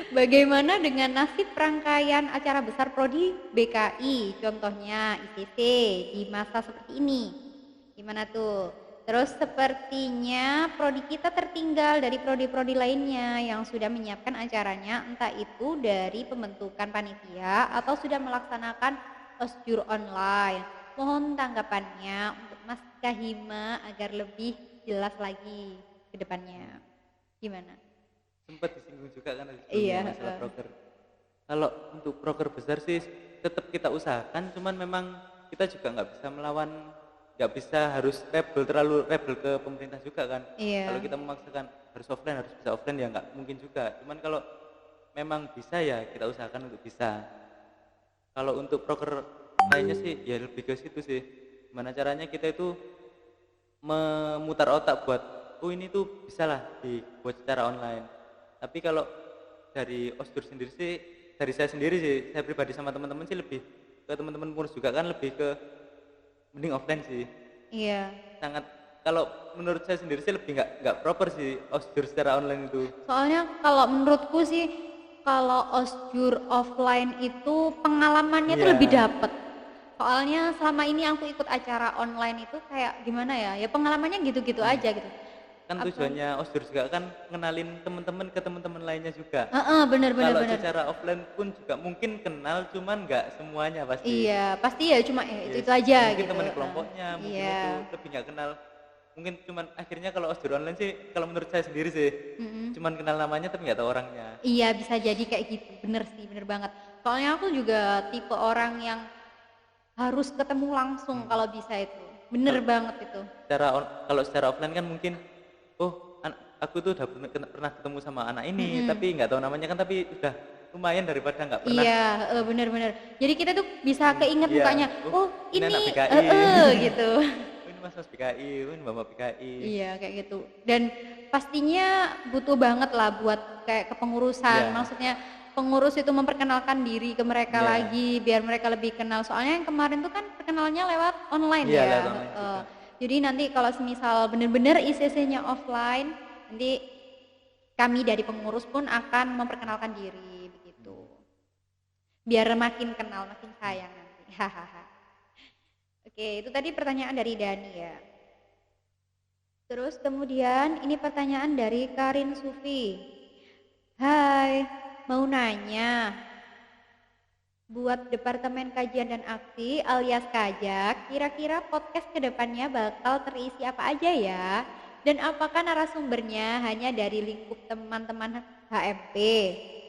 Speaker 1: Bagaimana dengan nasib rangkaian acara besar Prodi BKI, contohnya ICC di masa seperti ini? Gimana tuh? Terus sepertinya prodi kita tertinggal dari prodi-prodi lainnya yang sudah menyiapkan acaranya, entah itu dari pembentukan panitia atau sudah melaksanakan osjur online. Mohon tanggapannya untuk Mas Kahima agar lebih jelas lagi ke depannya. Gimana?
Speaker 2: Sempat disinggung juga kan
Speaker 1: Iya,
Speaker 2: masalah proker. Kalau untuk proker besar sih tetap kita usahakan, cuman memang kita juga nggak bisa harus terlalu rebel ke pemerintah juga kan.
Speaker 1: Iya.
Speaker 2: Kalau kita memaksakan harus bisa offline ya nggak mungkin juga. Cuman kalau memang bisa ya kita usahakan untuk bisa. Kalau untuk proker lainnya sih ya lebih ke situ sih. Gimana caranya kita itu memutar otak buat ini tuh bisa lah dibuat secara online. Tapi kalau dari osjur sendiri sih, dari saya sendiri sih, saya pribadi sama teman-teman sih lebih ke teman-teman pengurus juga kan lebih ke mending offline sih.
Speaker 1: Iya.
Speaker 2: Sangat kalau menurut saya sendiri sih lebih nggak proper sih osjur secara online itu.
Speaker 1: Soalnya kalau menurutku sih kalau osjur offline itu pengalamannya tuh lebih dapet. Soalnya selama ini aku ikut acara online itu kayak gimana ya? Ya pengalamannya gitu-gitu aja gitu.
Speaker 2: Kan tujuannya osjur juga kan ngenalin teman-teman ke teman-teman lainnya juga.
Speaker 1: Bener.
Speaker 2: Kalau secara offline pun juga mungkin kenal, cuman nggak semuanya pasti.
Speaker 1: Iya, pasti ya cuma itu aja
Speaker 2: mungkin
Speaker 1: gitu.
Speaker 2: Teman kelompoknya, mungkin itu lebih nggak kenal. Mungkin cuman akhirnya kalau osjur online sih, kalau menurut saya sendiri sih, cuman kenal namanya tapi nggak tahu orangnya.
Speaker 1: Iya, bisa jadi kayak gitu. Bener sih, bener banget. Soalnya aku juga tipe orang yang harus ketemu langsung kalau bisa itu. Bener banget itu.
Speaker 2: Kalau secara offline kan mungkin aku tuh udah pernah ketemu sama anak ini, tapi nggak tahu namanya kan, tapi udah lumayan daripada nggak pernah.
Speaker 1: Iya, bener. Jadi kita tuh bisa keinget mukanya.
Speaker 2: Ini anak BKI.
Speaker 1: Gitu.
Speaker 2: Ini mas BKI, ini bapak BKI.
Speaker 1: Iya, kayak gitu. Dan pastinya butuh banget lah buat kayak kepengurusan. Maksudnya pengurus itu memperkenalkan diri ke mereka lagi biar mereka lebih kenal. Soalnya yang kemarin tuh kan perkenalnya lewat online ya.
Speaker 2: Lewat online
Speaker 1: jadi nanti kalau semisal bener-bener ICC-nya offline, nanti kami dari pengurus pun akan memperkenalkan diri begitu. Biar makin kenal, makin sayang nanti. Oke, itu tadi pertanyaan dari Dani ya. Terus kemudian ini pertanyaan dari Karin Sufi. Hai, mau nanya. Buat Departemen Kajian dan Aksi alias Kajak, kira-kira podcast kedepannya bakal terisi apa aja ya? Dan apakah narasumbernya hanya dari lingkup teman-teman HMP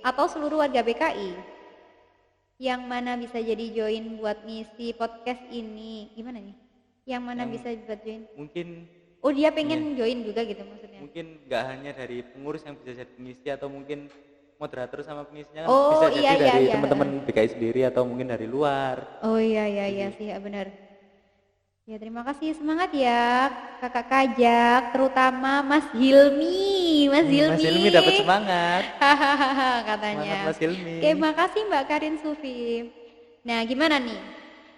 Speaker 1: atau seluruh warga BKI? Yang mana bisa jadi join buat ngisi podcast ini? Gimana nih? Yang mana bisa buat join?
Speaker 2: Mungkin
Speaker 1: dia pengen join juga gitu maksudnya?
Speaker 2: Mungkin nggak hanya dari pengurus yang bisa jadi pengisi, atau mungkin moderator sama pengisinya kan bisa jadi dari teman-teman BKI sendiri atau mungkin dari luar.
Speaker 1: Iya sih, benar. Ya, terima kasih, semangat ya kakak Kajak, terutama Mas Hilmi. Mas Hilmi
Speaker 2: dapat semangat.
Speaker 1: Katanya.
Speaker 2: Semangat Mas Hilmi.
Speaker 1: Oke, makasih Mbak Karin Sufi. Nah, gimana nih?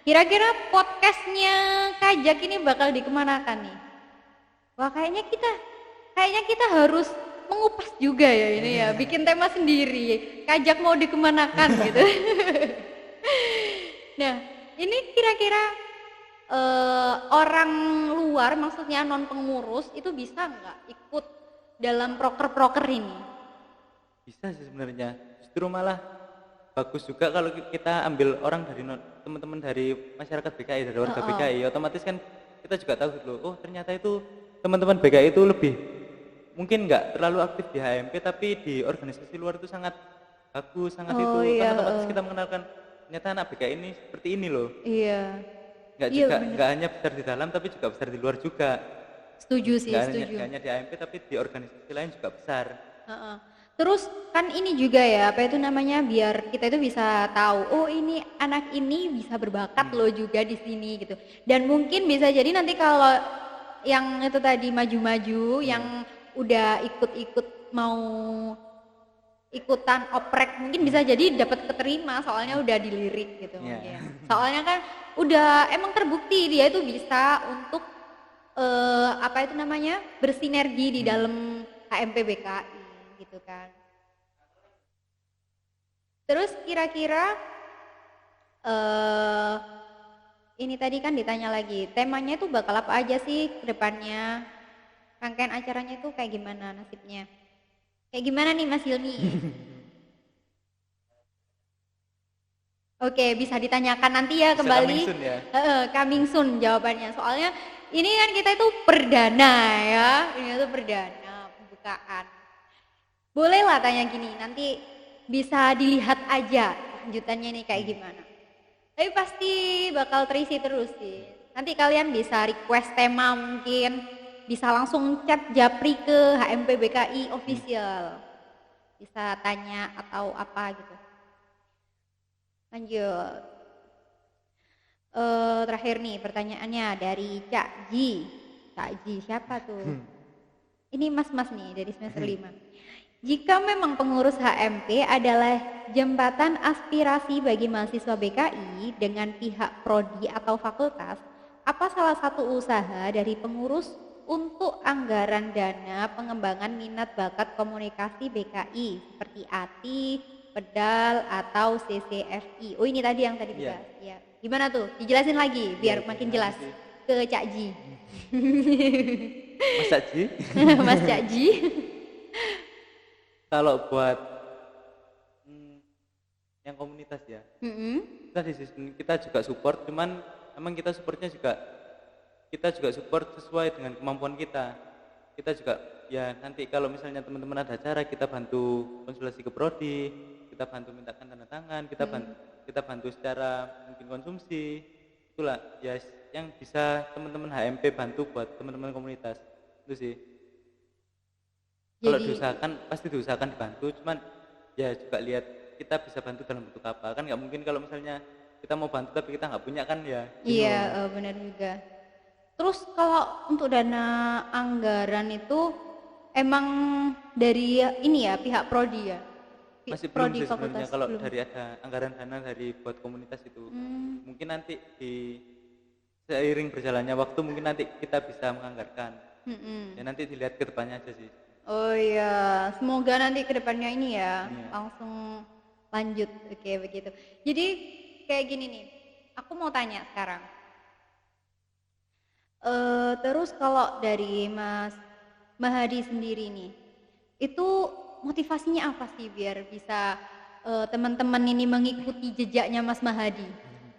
Speaker 1: Kira-kira podcastnya Kajak ini bakal dikemanakan nih? Wah, kayaknya kita harus mengupas juga ya ini ya, bikin tema sendiri, kajak mau dikemanakan gitu. Nah, ini kira-kira orang luar, maksudnya non pengurus itu bisa nggak ikut dalam proker-proker ini?
Speaker 2: Bisa sih sebenarnya. Justru malah bagus juga kalau kita ambil orang dari teman-teman dari masyarakat BKI, dari warga BKI, otomatis kan kita juga tahu dulu, oh ternyata itu teman-teman BKI itu lebih mungkin nggak terlalu aktif di HMP, tapi di organisasi luar itu sangat bagus, sangat itu kan otomatis kita mengenalkan ternyata anak BKI ini seperti ini loh.
Speaker 1: Iya.
Speaker 2: Nggak hanya besar di dalam tapi juga besar di luar juga.
Speaker 1: Setuju sih,
Speaker 2: Nggak hanya di HMP tapi di organisasi lain juga besar.
Speaker 1: Terus kan ini juga ya, apa itu namanya, biar kita itu bisa tahu, oh ini anak ini bisa berbakat loh juga di sini gitu. Dan mungkin bisa jadi nanti kalau yang itu tadi maju-maju, yang udah ikut-ikut mau ikutan oprek, mungkin bisa jadi dapat keterima soalnya udah dilirik gitu mungkin. Soalnya kan udah emang terbukti dia itu bisa untuk apa itu namanya, bersinergi di dalam HMP BKI gitu kan. Terus kira-kira ini tadi kan ditanya lagi, temanya itu bakal apa aja sih ke depannya? Rangkaian acaranya itu kayak gimana nasibnya? Kayak gimana nih Mas Hilmi? Oke, bisa ditanyakan nanti ya kembali.
Speaker 2: Coming soon ya?
Speaker 1: Coming soon jawabannya. Soalnya ini kan kita itu perdana ya, ini itu perdana pembukaan. Bolehlah tanya gini, nanti bisa dilihat aja lanjutannya nih kayak gimana. Tapi pasti bakal terisi terus sih. Nanti kalian bisa request tema mungkin, bisa langsung chat Japri ke HMP BKI official. Bisa tanya atau apa gitu. Lanjut. Terakhir nih pertanyaannya dari Cak Ji. Cak Ji siapa tuh? Ini mas-mas nih dari semester 5. Jika memang pengurus HMP adalah jembatan aspirasi bagi mahasiswa BKI dengan pihak prodi atau fakultas, apa salah satu usaha dari pengurus untuk anggaran dana pengembangan minat bakat komunikasi BKI seperti ATI, PEDAL atau CCFI? Oh ini tadi yang tadi dibahas. Ya. Gimana tuh? Dijelasin lagi biar makin jelas ke Cak Ji.
Speaker 2: Mas Cak Ji?
Speaker 1: Mas Cak Ji.
Speaker 2: Kalau buat yang komunitas ya, kita juga support, cuman emang kita supportnya juga support sesuai dengan kemampuan kita. Kita juga ya nanti kalau misalnya teman-teman ada acara, kita bantu konsultasi ke prodi, kita bantu mintakan tanda tangan, kita bantu secara mungkin konsumsi, itulah ya yang bisa teman-teman HMP bantu buat teman-teman komunitas itu sih. Kalau diusahakan pasti diusahakan dibantu, cuman ya juga lihat kita bisa bantu dalam bentuk apa, kan nggak mungkin kalau misalnya kita mau bantu tapi kita nggak punya kan ya.
Speaker 1: Iya benar juga. Terus kalau untuk dana anggaran itu emang dari ini ya pihak prodi ya?
Speaker 2: Masih belum sih sebenarnya kalau dari ada anggaran dana dari buat komunitas itu. Mungkin nanti di seiring berjalannya waktu mungkin nanti kita bisa menganggarkan. Ya nanti dilihat ke depannya aja sih.
Speaker 1: Oh iya, semoga nanti ke depannya ini ya langsung lanjut. Oke begitu. Jadi kayak gini nih, aku mau tanya sekarang. Terus kalau dari Mas Mahadi sendiri nih, itu motivasinya apa sih biar bisa teman-teman ini mengikuti jejaknya Mas Mahadi?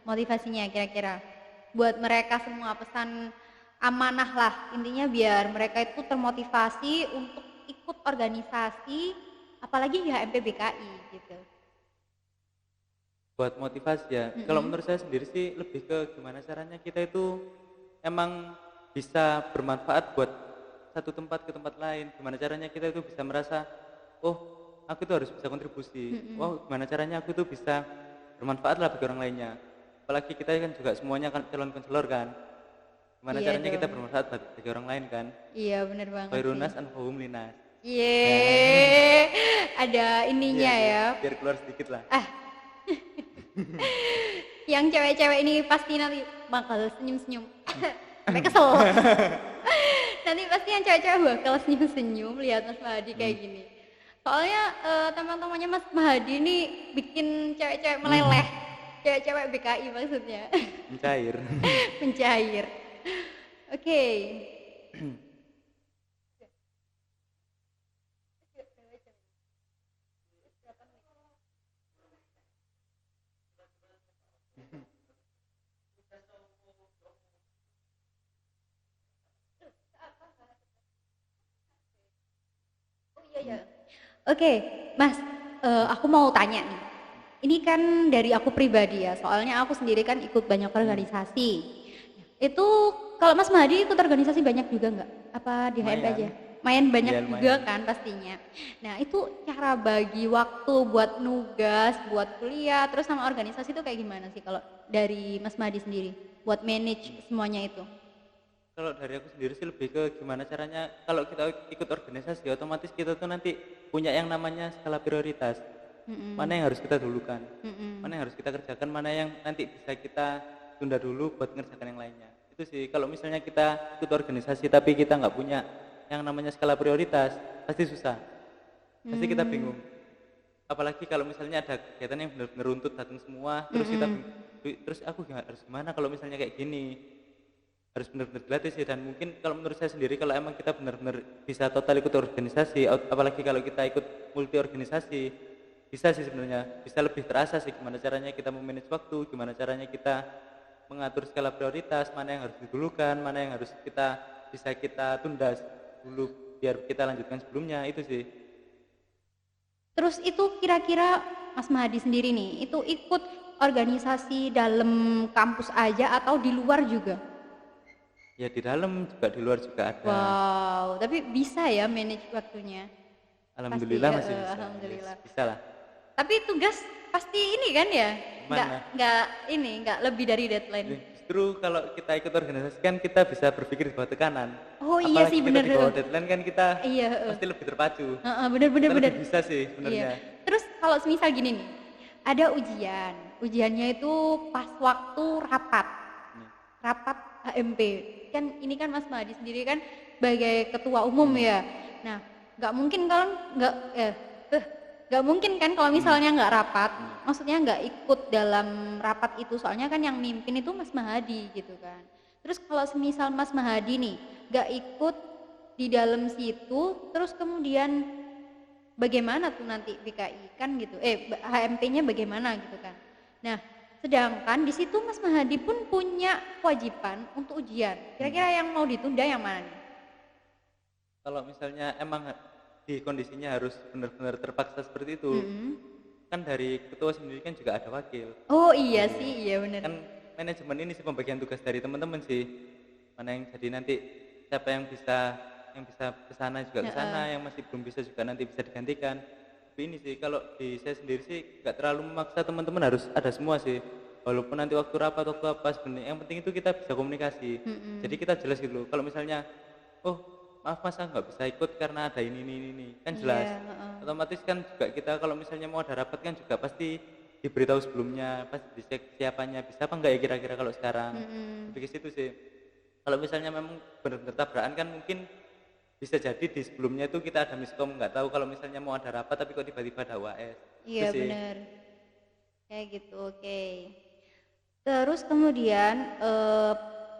Speaker 1: Motivasinya kira-kira buat mereka semua, pesan amanah lah intinya biar mereka itu termotivasi untuk ikut organisasi apalagi di HMP BKI gitu.
Speaker 2: Buat motivasi ya, kalau menurut saya sendiri sih lebih ke gimana caranya kita itu emang bisa bermanfaat buat satu tempat ke tempat lain. Gimana caranya kita itu bisa merasa, oh aku tuh harus bisa kontribusi. Oh gimana caranya aku tuh bisa bermanfaat lah bagi orang lainnya. Apalagi kita kan juga semuanya kan calon konselor kan. Gimana caranya kita bermanfaat bagi orang lain kan.
Speaker 1: Iya benar banget.
Speaker 2: Khairunas anfa'uhum linnas.
Speaker 1: Ada ininya ya.
Speaker 2: Biar keluar sedikit lah.
Speaker 1: Yang cewek-cewek ini pasti nanti bakal senyum-senyum. sampai kesel. Nanti pasti yang cewek-cewek bakal senyum-senyum lihat Mas Mahadi kayak gini. Soalnya teman-temannya Mas Mahadi ini bikin cewek-cewek meleleh. Cewek-cewek BKI maksudnya.
Speaker 2: Mencair.
Speaker 1: Mencair. Oke. Iya. Oke, Mas, aku mau tanya nih. Ini kan dari aku pribadi ya, soalnya aku sendiri kan ikut banyak organisasi. Itu kalau Mas Mahdi ikut organisasi banyak juga nggak? Apa di HMP aja? Main banyak
Speaker 2: Iya,
Speaker 1: juga
Speaker 2: lumayan.
Speaker 1: kan pastinya. Nah itu cara bagi waktu buat nugas, buat kuliah, terus sama organisasi itu kayak gimana sih kalau dari Mas Mahdi sendiri? Buat manage semuanya itu?
Speaker 2: Kalau dari aku sendiri sih lebih ke gimana caranya kalau kita ikut organisasi otomatis kita tuh nanti punya yang namanya skala prioritas. Mana yang harus kita dulukan, mana yang harus kita kerjakan, mana yang nanti bisa kita tunda dulu buat ngerjakan yang lainnya. Itu sih kalau misalnya kita ikut organisasi tapi kita nggak punya yang namanya skala prioritas, pasti susah. Pasti kita bingung. Apalagi kalau misalnya ada kegiatan yang benar-benar runtut datang semua, terus kita terus aku harus gimana kalau misalnya kayak gini? Harus benar-benar dilatih sih, dan mungkin kalau menurut saya sendiri kalau emang kita benar-benar bisa total ikut organisasi, apalagi kalau kita ikut multi organisasi, bisa sih sebenarnya, bisa lebih terasa sih gimana caranya kita memanage waktu, gimana caranya kita mengatur skala prioritas, mana yang harus didulukan, mana yang harus kita bisa kita tunda dulu biar kita lanjutkan sebelumnya, itu sih.
Speaker 1: Terus itu kira-kira Mas Mahdi sendiri nih, itu ikut organisasi dalam kampus aja atau di luar juga?
Speaker 2: Ya di dalam juga di luar juga ada.
Speaker 1: Wow, tapi bisa ya manage waktunya?
Speaker 2: Alhamdulillah
Speaker 1: Pasti,
Speaker 2: masih bisa.
Speaker 1: alhamdulillah.
Speaker 2: Yes, bisa lah.
Speaker 1: Tapi tugas pasti ini kan ya?
Speaker 2: Mana?
Speaker 1: Nggak lebih dari deadline.
Speaker 2: Justru kalau kita ikut organisasi kan kita bisa berpikir di bawah tekanan.
Speaker 1: Oh iya sih, bener.
Speaker 2: Apalagi kita di bawah deadline kan kita
Speaker 1: Iya,
Speaker 2: pasti lebih terpacu.
Speaker 1: bener.
Speaker 2: Kita lebih bisa sih sebenarnya.
Speaker 1: Iya. Terus kalau semisal gini nih, ada ujiannya itu pas waktu rapat HMP. Kan ini kan Mas Mahdi sendiri kan sebagai ketua umum ya. Nah, nggak mungkin kan kalau misalnya nggak rapat, maksudnya nggak ikut dalam rapat itu, soalnya kan yang mimpin itu Mas Mahdi gitu kan. Terus kalau semisal Mas Mahdi nih nggak ikut di dalam situ, terus kemudian bagaimana tuh nanti BKI kan gitu, HMP-nya bagaimana gitu kan. Nah, sedangkan di situ Mas Mahdi pun punya kewajiban untuk ujian. Kira-kira yang mau ditunda yang mana nih?
Speaker 2: Kalau misalnya emang di kondisinya harus benar-benar terpaksa seperti itu, kan dari ketua sendiri kan juga ada wakil.
Speaker 1: Oh iya sih, iya benar.
Speaker 2: Kan manajemen ini sih pembagian tugas dari teman-teman sih. Mana yang jadi nanti siapa yang bisa ke sana juga ke sana, yang masih belum bisa juga nanti bisa digantikan. Tapi ini sih kalau di saya sendiri sih nggak terlalu memaksa teman-teman harus ada semua sih. Walaupun nanti waktu rapat waktu apa sebenarnya yang penting itu kita bisa komunikasi. Jadi kita jelas gitu loh. Kalau misalnya maaf mas saya nggak bisa ikut karena ada ini kan jelas. Otomatis kan juga kita kalau misalnya mau ada rapat kan juga pasti diberitahu sebelumnya, pasti dicek siapanya bisa apa enggak ya kira-kira kalau sekarang. Tapi ke situ sih. Kalau misalnya memang benar-benar tabrakan kan mungkin bisa jadi di sebelumnya itu kita ada miskom, nggak tahu kalau misalnya mau ada rapat tapi kok tiba-tiba ada UAS.
Speaker 1: Iya benar. Kayak gitu, oke. Terus kemudian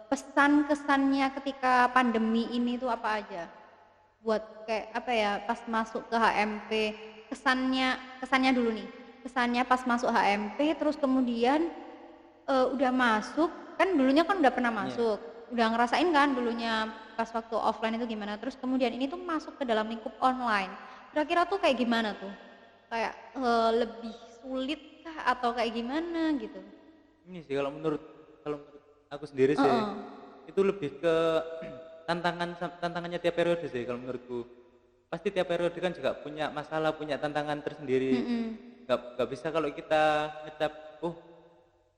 Speaker 1: pesan kesannya ketika pandemi ini tuh apa aja? Buat kayak apa ya, pas masuk ke HMP, kesannya dulu nih. Kesannya pas masuk HMP, terus kemudian udah masuk, kan dulunya kan udah pernah masuk, udah ngerasain kan dulunya pas waktu offline itu gimana, terus kemudian ini tuh masuk ke dalam lingkup online. Kira-kira tuh kayak gimana tuh? Kayak lebih sulit kah atau kayak gimana gitu?
Speaker 2: Ini sih kalau menurut aku sendiri sih itu lebih ke tantangannya tiap periode sih kalau menurutku. Pasti tiap periode kan juga punya masalah, punya tantangan tersendiri. Gak bisa kalau kita ngecap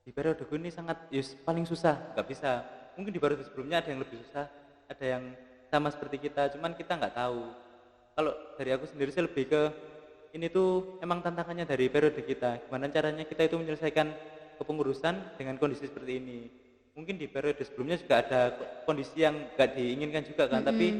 Speaker 2: di periode ini sangat paling susah, gak bisa. Mungkin di periode sebelumnya ada yang lebih susah, ada yang sama seperti kita, cuman kita nggak tahu. Kalau dari aku sendiri sih lebih ke ini tuh emang tantangannya dari periode kita, gimana caranya kita itu menyelesaikan kepengurusan dengan kondisi seperti ini. mungkin di periode sebelumnya juga ada kondisi yang nggak diinginkan juga kan, tapi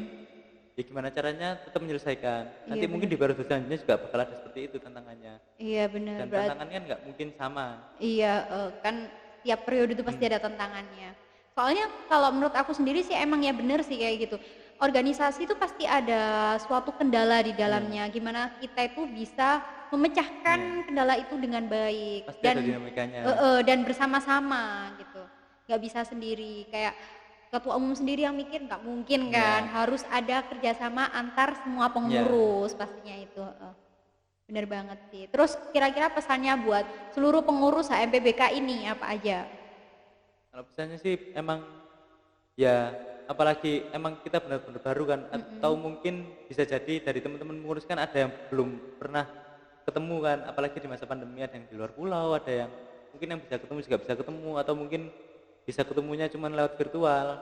Speaker 2: ya gimana caranya tetap menyelesaikan. Nanti
Speaker 1: Iya
Speaker 2: mungkin
Speaker 1: benar.
Speaker 2: di periode selanjutnya juga bakal ada seperti itu tantangannya.
Speaker 1: Iya benar.
Speaker 2: Dan
Speaker 1: Berarti
Speaker 2: tantangannya kan nggak mungkin sama.
Speaker 1: iya kan tiap periode itu pasti ada tantangannya. Soalnya kalau menurut aku sendiri sih emang ya bener sih kayak gitu. Organisasi itu pasti ada suatu kendala di dalamnya. Gimana kita itu bisa memecahkan kendala itu dengan baik
Speaker 2: Pasti ada dinamikanya.
Speaker 1: dan bersama-sama gitu. Nggak bisa sendiri. Kayak ketua umum sendiri yang mikir nggak mungkin kan. Harus ada kerjasama antar semua pengurus pastinya itu. Bener banget sih. Terus kira-kira pesannya buat seluruh pengurus HMPBK ini apa aja?
Speaker 2: Kalau pesannya sih emang ya apalagi emang kita benar-benar baru kan, atau mungkin bisa jadi dari teman-teman pengurus kan ada yang belum pernah ketemu kan, apalagi di masa pandemi ada yang di luar pulau, ada yang mungkin yang bisa ketemu juga bisa ketemu, atau mungkin bisa ketemunya cuma lewat virtual.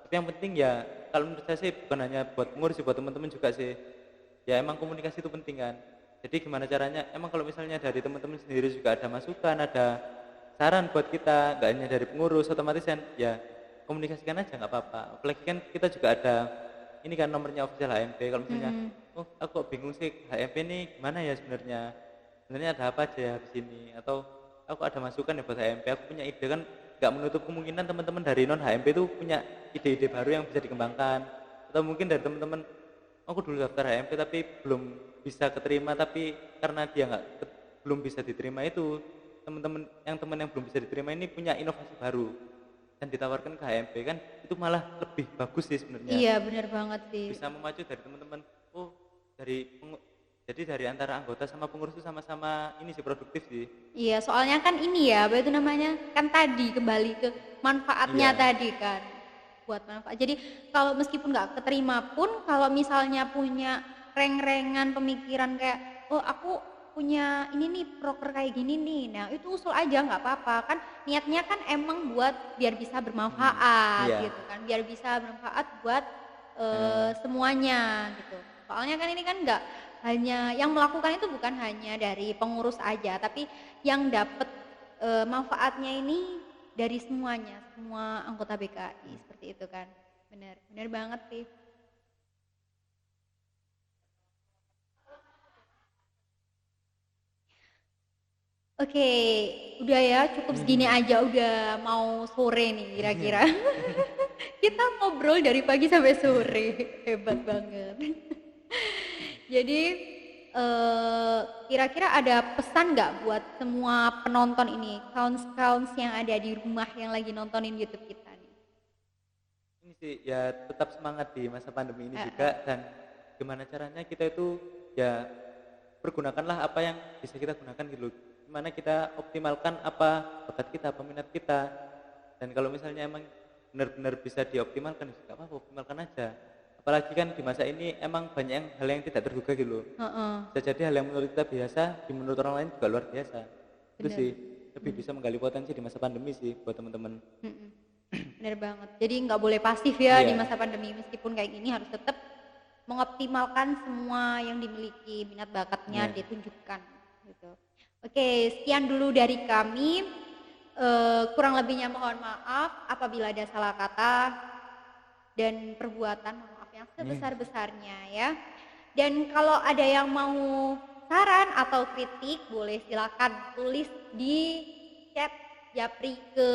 Speaker 2: Tapi yang penting ya kalau menurut saya sih bukan hanya buat pengurus sih, buat teman-teman juga sih. Ya emang komunikasi itu penting kan. Jadi gimana caranya, emang kalau misalnya dari teman-teman sendiri juga ada masukan, ada saran buat kita, nggak hanya dari pengurus, otomatis kan ya komunikasikan aja nggak apa-apa. Apalagi kan kita juga ada ini kan nomornya official HMP. Kalau misalnya oh aku kok bingung sih HMP ini gimana ya sebenarnya ada apa aja ya di sini, atau aku ada masukan ya buat HMP, aku punya ide kan, nggak menutup kemungkinan teman-teman dari non HMP itu punya ide-ide baru yang bisa dikembangkan. Atau mungkin dari teman-teman aku dulu daftar HMP tapi belum bisa keterima, tapi karena dia belum bisa diterima itu, teman-teman yang belum bisa diterima ini punya inovasi baru dan ditawarkan ke HMP kan, itu malah lebih bagus sih sebenarnya.
Speaker 1: Iya benar banget sih.
Speaker 2: Bisa memacu dari teman-teman. Jadi dari antara anggota sama pengurus itu sama-sama ini sih produktif sih.
Speaker 1: Iya soalnya kan ini ya apa itu namanya kan tadi kembali ke manfaatnya tadi kan, buat manfaat. Jadi kalau meskipun nggak keterima pun, kalau misalnya punya reng-rengan pemikiran kayak oh aku punya ini nih proker kayak gini nih, nah itu usul aja nggak apa-apa kan, niatnya kan emang buat biar bisa bermanfaat gitu kan, biar bisa bermanfaat buat semuanya gitu. Soalnya kan ini kan nggak hanya yang melakukan itu bukan hanya dari pengurus aja, tapi yang dapat manfaatnya ini dari semuanya, semua anggota BKI seperti itu kan. Benar banget sih. Oke, udah ya cukup segini aja, udah mau sore nih kira-kira. Kita ngobrol dari pagi sampai sore, hebat banget. Jadi kira-kira ada pesan nggak buat semua penonton ini, kawan-kawan yang ada di rumah yang lagi nontonin YouTube kita nih?
Speaker 2: Ini sih ya tetap semangat di masa pandemi ini juga, dan gimana caranya kita itu ya pergunakanlah apa yang bisa kita gunakan gitu, gimana kita optimalkan apa bakat kita, peminat kita, dan kalau misalnya emang benar-benar bisa dioptimalkan ya nggak apa-apa, optimalkan aja. Apalagi kan di masa ini emang banyak hal yang tidak terduga gitu loh. Bisa jadi hal yang menurut kita biasa, di menurut orang lain juga luar biasa. Itu sih lebih bisa menggali potensi di masa pandemi sih buat teman-teman.
Speaker 1: Bener banget. Jadi nggak boleh pasif ya di masa pandemi, meskipun kayak gini harus tetap mengoptimalkan semua yang dimiliki, minat bakatnya ditunjukkan gitu. Oke, sekian dulu dari kami. Kurang lebihnya mohon maaf apabila ada salah kata dan perbuatan, maaf yang sebesar-besarnya ya. Dan kalau ada yang mau saran atau kritik, boleh silakan tulis di chat Japri ke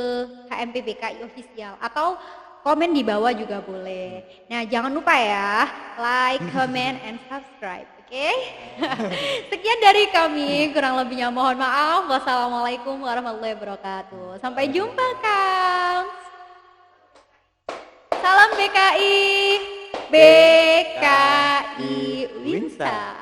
Speaker 1: HMPBKI official atau komen di bawah juga boleh. Nah jangan lupa ya, like, comment, and subscribe. Oke? Sekian dari kami, kurang lebihnya mohon maaf. Wassalamualaikum warahmatullahi wabarakatuh. Sampai jumpa kawan. Salam BKI, BKI Winsa.